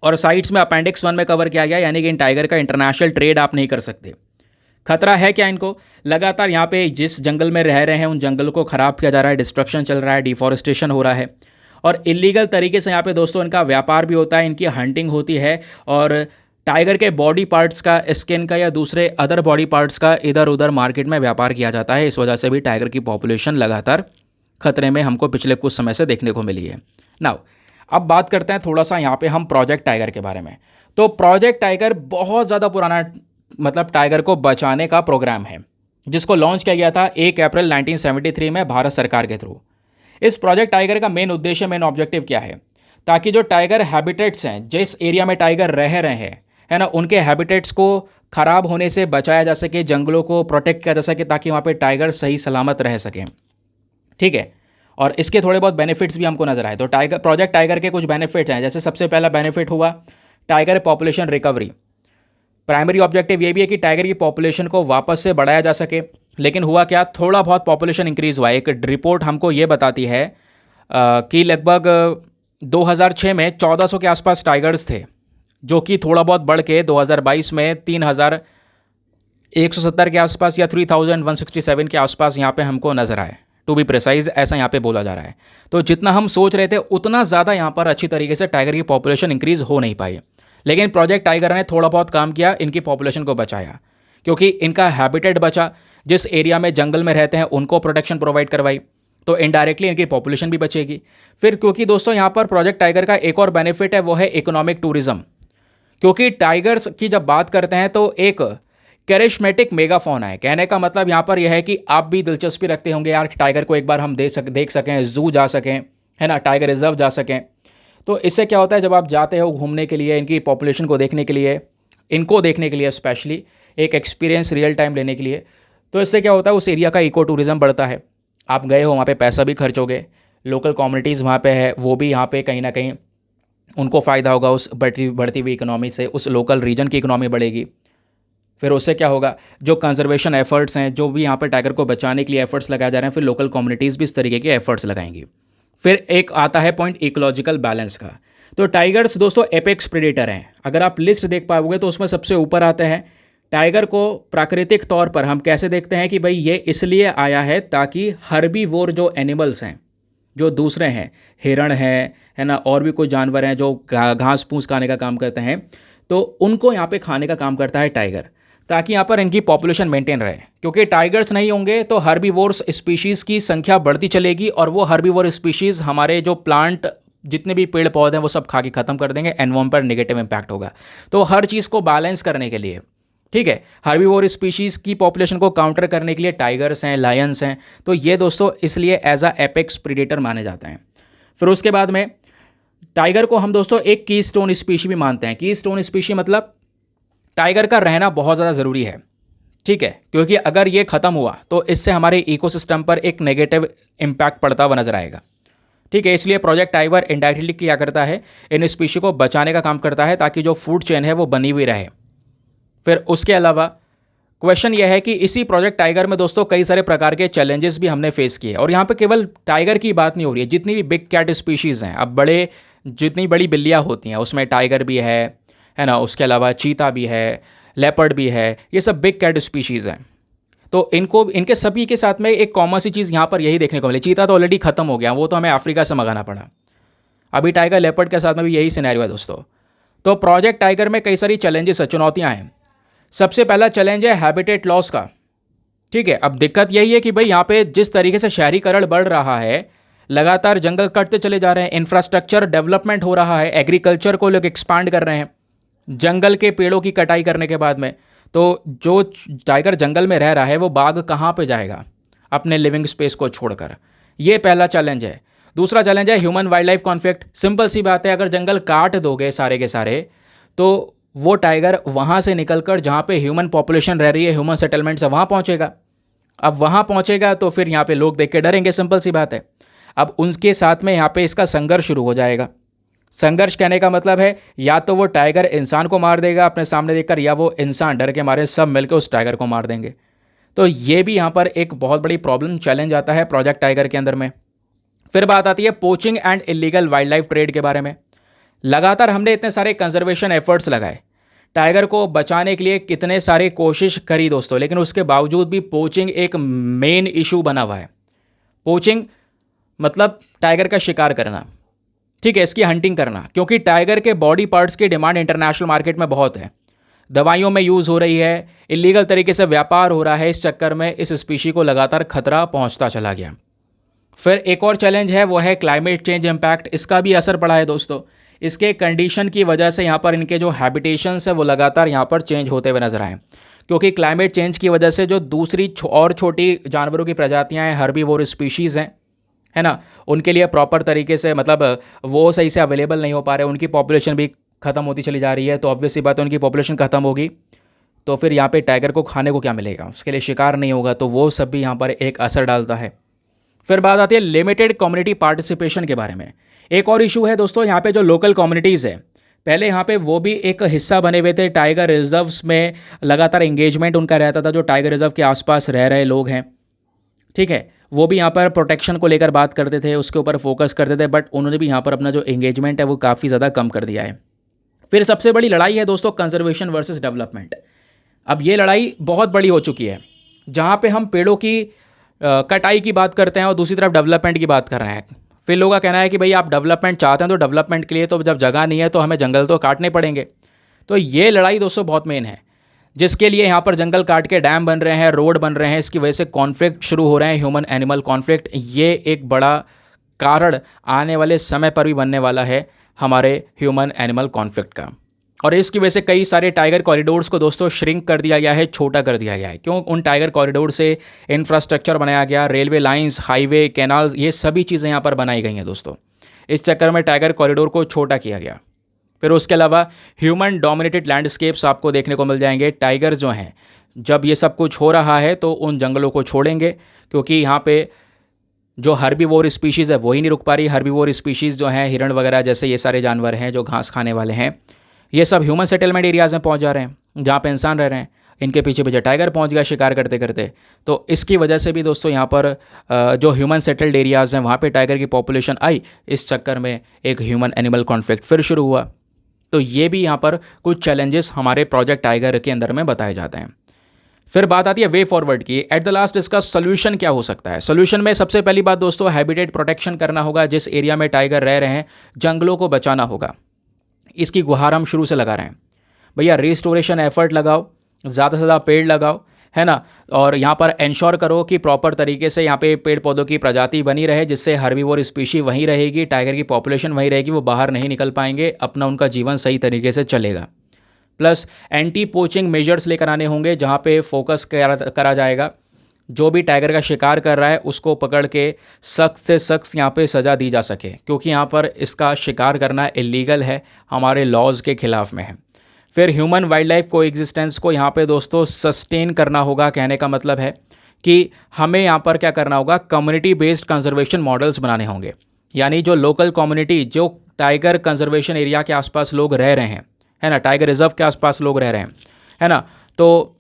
और साइट्स में अपेंडिक्स 1 में कवर किया गया, यानी कि इन टाइगर का इंटरनेशनल ट्रेड आप नहीं कर सकते। खतरा है क्या इनको, लगातार यहाँ पे जिस जंगल में रह रहे हैं उन जंगलों को ख़राब किया जा रहा है, डिस्ट्रक्शन चल रहा है, डिफॉरेस्टेशन हो रहा है, और इलीगल तरीके से यहाँ पे दोस्तों इनका व्यापार भी होता है, इनकी हंटिंग होती है, और टाइगर के बॉडी पार्ट्स का, स्किन का या दूसरे अदर बॉडी पार्ट्स का इधर उधर मार्केट में व्यापार किया जाता है। इस वजह से भी टाइगर की पॉपुलेशन लगातार खतरे में हमको पिछले कुछ समय से देखने को मिली है। नाउ अब बात करते हैं थोड़ा सा यहाँ पे हम प्रोजेक्ट टाइगर के बारे में। तो प्रोजेक्ट टाइगर बहुत ज़्यादा पुराना, मतलब टाइगर को बचाने का प्रोग्राम है, जिसको लॉन्च किया गया था 1 अप्रैल 1973 में भारत सरकार के थ्रू। इस प्रोजेक्ट टाइगर का मेन उद्देश्य, मेन ऑब्जेक्टिव क्या है, ताकि जो टाइगर हैबिटेट्स हैं, जिस एरिया में टाइगर रह रहे हैं, है ना, उनके हैबिटेट्स को ख़राब होने से बचाया जा सके, जंगलों को प्रोटेक्ट किया जा सके, ताकि वहाँ पे टाइगर सही सलामत रह सकें। ठीक है, और इसके थोड़े बहुत बेनिफिट्स भी हमको नजर आए। तो टाइगर, प्रोजेक्ट टाइगर के कुछ बेनिफिट्स हैं, जैसे सबसे पहला बेनिफिट हुआ tiger population recovery. Primary objective ये भी है कि टाइगर की पॉपुलेशन को वापस से बढ़ाया जा सके। लेकिन हुआ क्या, थोड़ा बहुत पॉपुलेशन इंक्रीज़ हुआ। एक रिपोर्ट हमको ये बताती है कि लगभग 2006 में 1400 के आसपास टाइगर्स थे, जो कि थोड़ा बहुत बढ़ के 2022 में 3170 के आसपास या 3167 के आसपास यहाँ पे हमको नजर आए, टू बी प्रिसाइज, ऐसा यहाँ पे बोला जा रहा है। तो जितना हम सोच रहे थे उतना ज़्यादा यहाँ पर अच्छी तरीके से टाइगर की पॉपुलेशन इंक्रीज़ हो नहीं पाई। लेकिन प्रोजेक्ट टाइगर ने थोड़ा बहुत काम किया, इनकी पॉपुलेशन को बचाया, क्योंकि इनका हैबिटेट बचा। जिस एरिया में जंगल में रहते हैं उनको प्रोटेक्शन प्रोवाइड करवाई, तो इनडायरेक्टली इनकी पॉपुलेशन भी बचेगी। फिर क्योंकि दोस्तों यहाँ पर प्रोजेक्ट टाइगर का एक और बेनिफिट है, वो है इकोनॉमिक टूरिज्म। क्योंकि टाइगर्स की जब बात करते हैं तो एक कैरिश्मेटिक मेगाफोन है। कहने का मतलब यहाँ पर यह है कि आप भी दिलचस्पी रखते होंगे यार टाइगर को एक बार हम देख सकें, जू जा सकें, है ना, टाइगर रिजर्व जा सकें। तो इससे क्या होता है, जब आप जाते हो घूमने के लिए, इनकी पॉपुलेशन को देखने के लिए, इनको देखने के लिए, स्पेशली एक एक्सपीरियंस रियल टाइम लेने के लिए, तो इससे क्या होता है उस एरिया का इको टूरिज़्म बढ़ता है। आप गए हो वहाँ पे, पैसा भी खर्च होगे, लोकल कम्युनिटीज़ वहाँ पे है, वो भी यहाँ पे कहीं ना कहीं उनको फ़ायदा होगा उस बढ़ती हुई इकोनॉमी से, उस लोकल रीजन की इकोनॉमी बढ़ेगी। फिर उससे क्या होगा, जो कंजर्वेशन एफर्ट्स हैं, जो भी यहाँ पर टाइगर को बचाने के लिए एफर्ट्स लगाए जा रहे हैं, फिर लोकल कम्युनिटीज़ भी इस तरीके के एफर्ट्स लगाएंगी। फिर एक आता है पॉइंट इकोलॉजिकल बैलेंस का। तो टाइगर्स दोस्तों एपेक्स प्रेडेटर हैं। अगर आप लिस्ट देख पाओगे तो उसमें सबसे ऊपर आते हैं। टाइगर को प्राकृतिक तौर पर हम कैसे देखते हैं कि भाई ये इसलिए आया है ताकि हर्बीवोर जो एनिमल्स हैं, जो दूसरे हैं, हिरण है ना, और भी कोई जानवर हैं जो घास फूस खाने का काम करते हैं, तो उनको यहाँ पे खाने का काम करता है टाइगर, ताकि यहाँ पर इनकी पॉपुलेशन मेंटेन रहे। क्योंकि टाइगर्स नहीं होंगे तो हर्बीवोर्स स्पीशीज़ की संख्या बढ़ती चलेगी, और वो हर्बीवोर स्पीशीज़ हमारे जो प्लांट, जितने भी पेड़ पौधे हैं, वो सब खा के ख़त्म कर देंगे, एनवायरनमेंट पर नेगेटिव इंपैक्ट होगा। तो हर चीज़ को बैलेंस करने के लिए, ठीक है, हर्बीवोर स्पीशीज़ की पॉपुलेशन को काउंटर करने के लिए टाइगर्स हैं, लायंस हैं, तो ये दोस्तों इसलिए एज अ एपेक्स प्रीडेटर माने जाते हैं। फिर उसके बाद में टाइगर को हम दोस्तों एक की स्टोन स्पीशी भी मानते हैं। की स्टोन स्पीशी मतलब टाइगर का रहना बहुत ज़्यादा ज़रूरी है, ठीक है, क्योंकि अगर ये ख़त्म हुआ तो इससे हमारे इकोसिस्टम पर एक नेगेटिव इम्पैक्ट पड़ता हुआ नजर आएगा, ठीक है। इसलिए प्रोजेक्ट टाइगर इनडायरेक्टली क्या करता है, इन स्पीशी को बचाने का काम करता है ताकि जो फूड चेन है वो बनी हुई रहे। फिर उसके अलावा क्वेश्चन यह है कि इसी प्रोजेक्ट टाइगर में दोस्तों कई सारे प्रकार के चैलेंजेस भी हमने फेस किए, और यहाँ पे केवल टाइगर की बात नहीं हो रही है, जितनी भी बिग कैट स्पीशीज़ हैं, अब जितनी बड़ी बिल्लियाँ होती हैं उसमें टाइगर भी है ना, उसके अलावा चीता भी है, लेपर्ड भी है, ये सब बिग कैट स्पीशीज़ हैं। तो इनके सभी के साथ में एक कॉमन सी चीज़ यहाँ पर यही देखने को मिली। चीता तो ऑलरेडी ख़त्म हो गया, वो तो हमें अफ्रीका से मंगाना पड़ा। अभी टाइगर लेपर्ड के साथ में भी यही सिनेरियो है दोस्तों। तो प्रोजेक्ट टाइगर में कई सारी चैलेंजेस, चुनौतियाँ हैं। सबसे पहला चैलेंज है हैबिटेट लॉस का, ठीक है। अब दिक्कत यही है कि भाई यहाँ पे जिस तरीके से शहरीकरण बढ़ रहा है, लगातार जंगल कटते चले जा रहे हैं, इंफ्रास्ट्रक्चर डेवलपमेंट हो रहा है, एग्रीकल्चर को लोग एक्सपांड कर रहे हैं जंगल के पेड़ों की कटाई करने के बाद में, तो जो टाइगर जंगल में रह रहा है वो बाघ कहाँ पे जाएगा अपने लिविंग स्पेस को छोड़कर। ये पहला चैलेंज है। दूसरा चैलेंज है human wildlife conflict. Simple सी बात है, अगर जंगल काट दोगे सारे के सारे, तो वो टाइगर वहाँ से निकलकर जहाँ पे ह्यूमन पॉपुलेशन रह रही है, ह्यूमन सेटलमेंट से वहाँ पहुँचेगा। अब वहाँ पहुँचेगा तो फिर यहाँ पे लोग देख के डरेंगे, सिंपल सी बात है। अब उनके साथ में यहाँ पे इसका संघर्ष शुरू हो जाएगा। संघर्ष कहने का मतलब है या तो वो टाइगर इंसान को मार देगा अपने सामने देखकर, या वो इंसान डर के मारे सब मिलकर उस टाइगर को मार देंगे। तो ये भी यहाँ पर एक बहुत बड़ी प्रॉब्लम, चैलेंज आता है प्रोजेक्ट टाइगर के अंदर में। फिर बात आती है poaching and illegal wild life trade के बारे में। लगातार हमने इतने सारे कंजर्वेशन एफर्ट्स लगाए, टाइगर को बचाने के लिए कितने सारे कोशिश करी दोस्तों, लेकिन उसके बावजूद भी पोचिंग एक मेन इशू बना हुआ है। पोचिंग मतलब टाइगर का शिकार करना, ठीक है, इसकी हंटिंग करना, क्योंकि टाइगर के बॉडी पार्ट्स की डिमांड इंटरनेशनल मार्केट में बहुत है, दवाइयों में यूज़ हो रही है, इलीगल तरीके से व्यापार हो रहा है। इस चक्कर में इस स्पीशी को लगातार खतरा पहुंचता चला गया। फिर एक और चैलेंज है, वो है क्लाइमेट चेंज इम्पैक्ट। इसका भी असर पड़ा है दोस्तों। इसके कंडीशन की वजह से यहाँ पर इनके जो हैबिटेशंस है वो लगातार यहाँ पर चेंज होते हुए नजर आए, क्योंकि क्लाइमेट चेंज की वजह से जो दूसरी और छोटी जानवरों की प्रजातियाँ हैं, हर्बीवोर स्पीशीज़ हैं, है ना, उनके लिए प्रॉपर तरीके से मतलब वो सही से अवेलेबल नहीं हो पा रहे, उनकी पॉपुलेशन भी ख़त्म होती चली जा रही है। तो ऑब्वियस सी बात है, उनकी पॉपुलेशन ख़त्म होगी तो फिर यहाँ पे टाइगर को खाने को क्या मिलेगा, उसके लिए शिकार नहीं होगा, तो वो सब भी यहाँ पर एक असर डालता है। फिर बात आती है लिमिटेड कम्युनिटी पार्टिसिपेशन के बारे में। एक और इशू है दोस्तों, यहाँ पे जो लोकल कम्युनिटीज़ है, पहले यहाँ पे वो भी एक हिस्सा बने हुए थे टाइगर रिजर्व्स में, लगातार एंगेजमेंट उनका रहता था, जो टाइगर रिजर्व के आसपास रह रहे लोग हैं, ठीक है, वो भी यहाँ पर प्रोटेक्शन को लेकर बात करते थे, उसके ऊपर फोकस करते थे, बट उन्होंने भी यहाँ पर अपना जो एंगेजमेंट है वो काफ़ी ज़्यादा कम कर दिया है। फिर सबसे बड़ी लड़ाई है दोस्तों कंजर्वेशन वर्सेस डेवलपमेंट। अब ये लड़ाई बहुत बड़ी हो चुकी है, जहाँ पे हम पेड़ों की कटाई की बात करते हैं और दूसरी तरफ डेवलपमेंट की बात कर रहे हैं। फिर लोगों का कहना है कि भाई आप डेवलपमेंट चाहते हैं तो डेवलपमेंट के लिए तो जब जगह नहीं है तो हमें जंगल तो काटने पड़ेंगे। तो ये लड़ाई दोस्तों बहुत मेन है। जिसके लिए यहाँ पर जंगल काट के डैम बन रहे हैं, रोड बन रहे हैं, इसकी वजह से कॉन्फ्लिक्ट शुरू हो रहे हैं, ह्यूमन एनिमल कॉन्फ्लिक्ट। ये एक बड़ा कारण आने वाले समय पर भी बनने वाला है हमारे ह्यूमन एनिमल कॉन्फ्लिक्ट का। और इसकी वजह से कई सारे टाइगर कॉरिडोर्स को दोस्तों श्रिंक कर दिया गया है, छोटा कर दिया गया है। क्यों? उन टाइगर कॉरिडोर से इंफ्रास्ट्रक्चर बनाया गया, रेलवे लाइंस, हाईवे, कैनाल, ये सभी चीज़ें यहाँ पर बनाई गई हैं दोस्तों। इस चक्कर में टाइगर कॉरिडोर को छोटा किया गया। फिर उसके अलावा ह्यूमन डोमिनेटेड लैंडस्केप्स आपको देखने को मिल जाएंगे। टाइगर जो हैं, जब ये सब कुछ हो रहा है तो उन जंगलों को छोड़ेंगे, क्योंकि यहाँ पे जो हर्बीवोर स्पीशीज़ है वही नहीं रुक पा रही। हर्बीवोर स्पीशीज़ जो हैं, हिरण वगैरह जैसे ये सारे जानवर हैं जो घास खाने वाले हैं, ये सब ह्यूमन सेटलमेंट एरियाज़ में पहुँच जा रहे हैं जहाँ पे इंसान रह रहे हैं। इनके पीछे पीछे टाइगर पहुँच गया शिकार करते करते। तो इसकी वजह से भी दोस्तों यहाँ पर जो ह्यूमन सेटल्ड एरियाज़ हैं वहाँ पे टाइगर की पॉपुलेशन आई। इस चक्कर में एक ह्यूमन एनिमल कॉन्फ्लिक्ट फिर शुरू हुआ। तो ये भी यहाँ पर कुछ चैलेंजेस हमारे प्रोजेक्ट टाइगर के अंदर में बताए जाते हैं। फिर बात आती है वे फॉरवर्ड की। एट द लास्ट इसका सोल्यूशन क्या हो सकता है? सोल्यूशन में सबसे पहली बात दोस्तों, हैबिटेट प्रोटेक्शन करना होगा। जिस एरिया में टाइगर रह रहे हैं, जंगलों को बचाना होगा। इसकी गुहार हम शुरू से लगा रहे हैं, भैया रिस्टोरेशन एफर्ट लगाओ, ज़्यादा से ज़्यादा पेड़ लगाओ, है ना। और यहाँ पर इंश्योर करो कि प्रॉपर तरीके से यहाँ पे पेड़ पौधों की प्रजाति बनी रहे, जिससे हर्बीवोर स्पीशी वहीं रहेगी, टाइगर की पॉपुलेशन वहीं रहेगी, वो बाहर नहीं निकल पाएंगे, अपना उनका जीवन सही तरीके से चलेगा। प्लस एंटी पोचिंग मेजर्स लेकर आने होंगे, जहाँ पे फोकस करा जाएगा। जो भी टाइगर का शिकार कर रहा है उसको पकड़ के सख्त से सख्त यहाँ पे सज़ा दी जा सके, क्योंकि यहाँ पर इसका शिकार करना इलीगल है, हमारे लॉज के खिलाफ में है। फिर ह्यूमन वाइल्ड लाइफ को एग्जिस्टेंस को यहाँ पे दोस्तों सस्टेन करना होगा। कहने का मतलब है कि हमें यहाँ पर क्या करना होगा, कम्युनिटी बेस्ड कंजर्वेशन मॉडल्स बनाने होंगे। यानी जो लोकल कम्युनिटी, जो टाइगर कंजर्वेशन एरिया के आसपास लोग रह रहे हैं, है ना, टाइगर रिजर्व के आसपास लोग रह रहे हैं, है ना, तो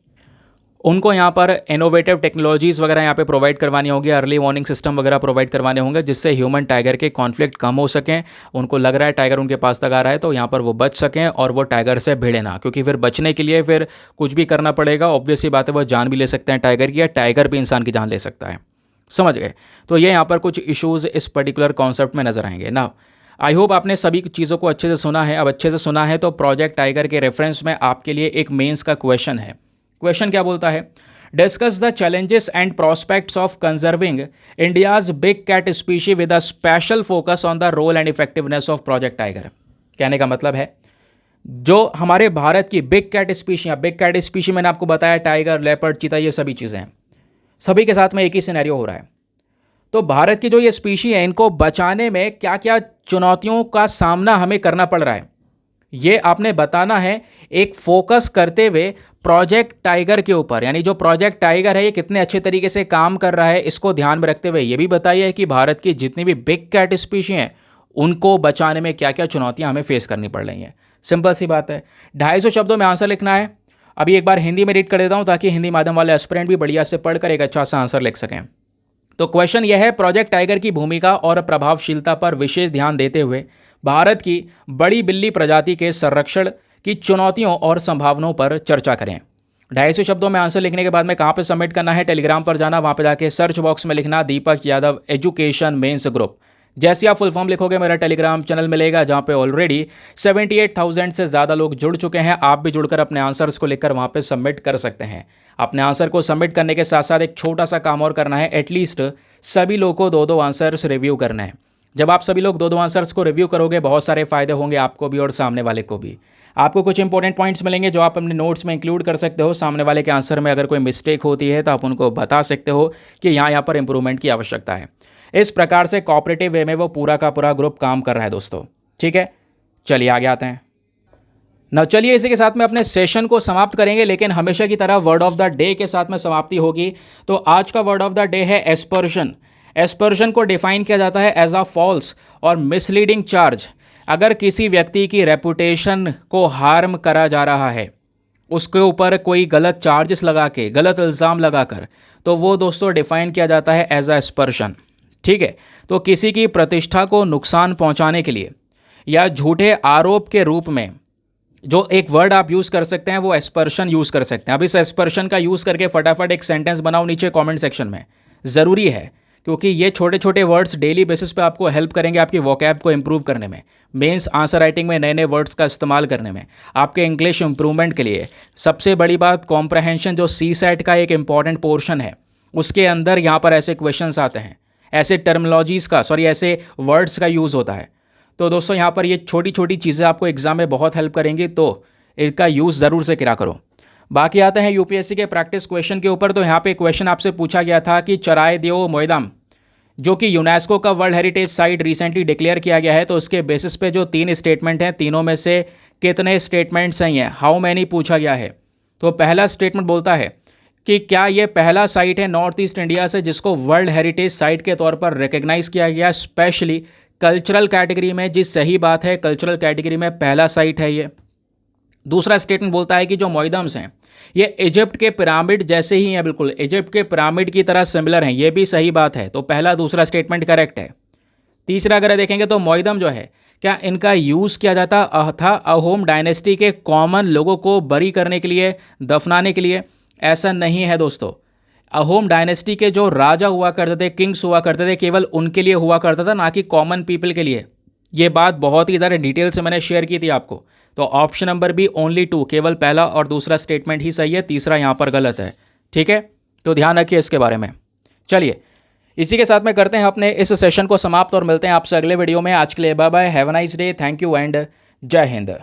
उनको यहाँ पर इनोवेटिव टेक्नोलॉजीज़ वगैरह यहाँ पे प्रोवाइड करवानी होगी, अर्ली वार्निंग सिस्टम वगैरह प्रोवाइड करवाने होंगे, जिससे ह्यूमन टाइगर के कॉन्फ्लिक्ट कम हो सकें। उनको लग रहा है टाइगर उनके पास तक आ रहा है तो यहाँ पर वो बच सकें और वो टाइगर से भिड़े ना, क्योंकि फिर बचने के लिए फिर कुछ भी करना पड़ेगा। ऑब्वियस सी बात है, वो जान भी ले सकते हैं टाइगर की, या टाइगर भी इंसान की जान ले सकता है। समझ गए? तो ये यहाँ पर कुछ इशूज़ इस पर्टिकुलर कॉन्सेप्ट में नज़र आएंगे ना। आई होप आपने सभी चीज़ों को अच्छे से सुना है। अब अच्छे से सुना है तो प्रोजेक्ट टाइगर के रेफरेंस में आपके लिए एक मेंस का क्वेश्चन है। क्वेश्चन क्या बोलता है? Discuss the challenges and prospects of conserving India's big cat species with a special focus on the role and effectiveness of Project Tiger. कहने का मतलब है, जो हमारे भारत की बिग कैट स्पीशी मैंने आपको बताया, टाइगर, लेपर्ड, चीता, ये सभी चीज़ें हैं, सभी के साथ में एक ही सिनेरियो हो रहा है। तो भारत की जो ये स्पीशी है, इनको बचाने में क्या क्या चुनौतियों का सामना हमें करना पड़ रहा है, ये आपने बताना है एक फोकस करते हुए प्रोजेक्ट टाइगर के ऊपर। यानी जो प्रोजेक्ट टाइगर है ये कितने अच्छे तरीके से काम कर रहा है, इसको ध्यान में रखते हुए ये भी बताइए कि भारत की जितनी भी बिग कैट स्पीशी हैं उनको बचाने में क्या क्या चुनौतियां हमें फेस करनी पड़ रही हैं। सिंपल सी बात है, 250 शब्दों में आंसर लिखना है। अभी एक बार हिंदी में रीड कर देता हूं ताकि हिंदी माध्यम वाले एस्पिरेंट भी बढ़िया से पढ़कर एक अच्छा सा आंसर लिख सकें। तो क्वेश्चन यह है, प्रोजेक्ट टाइगर की भूमिका और प्रभावशीलता पर विशेष ध्यान देते हुए भारत की बड़ी बिल्ली प्रजाति के संरक्षण की चुनौतियों और संभावनाओं पर चर्चा करें। 250 शब्दों में आंसर लिखने के बाद में कहाँ पे सबमिट करना है? टेलीग्राम पर जाना, वहाँ पे जाके सर्च बॉक्स में लिखना दीपक यादव एजुकेशन मेंस ग्रुप। जैसे आप फुल फॉर्म लिखोगे मेरा टेलीग्राम चैनल मिलेगा, जहाँ पे ऑलरेडी 78,000 से ज़्यादा लोग जुड़ चुके हैं। आप भी जुड़कर अपने आंसर्स को लिखकर वहाँ पे सबमिट कर सकते हैं। अपने आंसर को सबमिट करने के साथ साथ एक छोटा सा काम और करना है, एटलीस्ट सभी लोगों को 2-2 आंसर्स रिव्यू करना है। जब आप सभी लोग 2-2 आंसर्स को रिव्यू करोगे, बहुत सारे फायदे होंगे आपको भी और सामने वाले को भी। आपको कुछ इंपॉर्टेंट पॉइंट्स मिलेंगे जो आप अपने नोट्स में इंक्लूड कर सकते हो। सामने वाले के आंसर में अगर कोई मिस्टेक होती है तो आप उनको बता सकते हो कि यहाँ पर इंप्रूवमेंट की आवश्यकता है। इस प्रकार से कोऑपरेटिव वे में वो पूरा का पूरा ग्रुप काम कर रहा है दोस्तों। ठीक है, चलिए आगे आते हैं ना। चलिए इसी के साथ में अपने सेशन को समाप्त करेंगे, लेकिन हमेशा की तरह वर्ड ऑफ द डे के साथ में समाप्ति होगी। तो आज का वर्ड ऑफ द डे है एस्पर्शन। एस्पर्शन को डिफाइन किया जाता है एज अ फॉल्स और मिसलीडिंग चार्ज। अगर किसी व्यक्ति की रेपुटेशन को हार्म करा जा रहा है, उसके ऊपर कोई गलत चार्जेस लगा के, गलत इल्ज़ाम लगाकर, तो वो दोस्तों डिफाइन किया जाता है एज अ एस्पर्शन। ठीक है, तो किसी की प्रतिष्ठा को नुकसान पहुंचाने के लिए या झूठे आरोप के रूप में जो एक वर्ड आप यूज़ कर सकते हैं वो एस्पर्शन यूज़ कर सकते हैं। अब इस एस्पर्शन का यूज़ करके फटाफट एक सेंटेंस बनाओ नीचे कमेंट सेक्शन में। ज़रूरी है क्योंकि ये छोटे छोटे वर्ड्स डेली बेसिस पे आपको हेल्प करेंगे आपकी वोकैब को इम्प्रूव करने में, मेंस आंसर राइटिंग में नए नए वर्ड्स का इस्तेमाल करने में, आपके इंग्लिश इंप्रूवमेंट के लिए। सबसे बड़ी बात, कॉम्प्रहेंशन जो CSAT का एक इंपॉर्टेंट पोर्शन है, उसके अंदर यहाँ पर ऐसे क्वेश्चंस आते हैं, ऐसे टर्मिनोलॉजीज़ का ऐसे वर्ड्स का यूज़ होता है। तो दोस्तों यहाँ पर ये छोटी छोटी चीज़ें आपको एग्जाम में बहुत हेल्प करेंगी, तो इनका यूज़ ज़रूर से करा करो। बाकी आते हैं यूपीएससी के प्रैक्टिस क्वेश्चन के ऊपर। तो यहाँ पे क्वेश्चन आपसे पूछा गया था कि चराय देव मोइदम जो कि यूनेस्को का world heritage site recently declare किया गया है, तो उसके बेसिस पे जो 3 स्टेटमेंट हैं, तीनों में से कितने स्टेटमेंट सही हैं, हाउ मैनी पूछा गया है। तो पहला स्टेटमेंट बोलता है कि क्या ये पहला साइट है नॉर्थ ईस्ट इंडिया से जिसको वर्ल्ड हेरिटेज साइट के तौर पर रिकग्नाइज किया गया, स्पेशली कल्चरल कैटेगरी में। जी सही बात है, कल्चरल कैटेगरी में पहला साइट है ये। दूसरा स्टेटमेंट बोलता है कि जो मोइदम्स हैं ये इजिप्ट के पिरामिड जैसे ही हैं, बिल्कुल इजिप्ट के पिरामिड की तरह सिमिलर हैं। ये भी सही बात है, तो पहला दूसरा स्टेटमेंट करेक्ट है। तीसरा अगर देखेंगे तो मोइदम जो है, क्या इनका यूज़ किया जाता था अहोम डायनेस्टी के कॉमन लोगों को बरी करने के लिए, दफनाने के लिए? ऐसा नहीं है दोस्तों। अहोम डायनेस्टी के जो राजा हुआ करते थे, किंग्स हुआ करते थे, केवल उनके लिए हुआ करता था, ना कि कॉमन पीपल के लिए। ये बात बहुत ही ज़्यादा डिटेल से मैंने शेयर की थी आपको। तो ऑप्शन नंबर बी ओनली 2, केवल पहला और दूसरा स्टेटमेंट ही सही है, तीसरा यहाँ पर गलत है। ठीक है, तो ध्यान रखिए इसके बारे में। चलिए, इसी के साथ में करते हैं अपने इस सेशन को समाप्त और मिलते हैं आपसे अगले वीडियो में। आज के लिए bye bye, have a nice day, thank you and Jai Hind.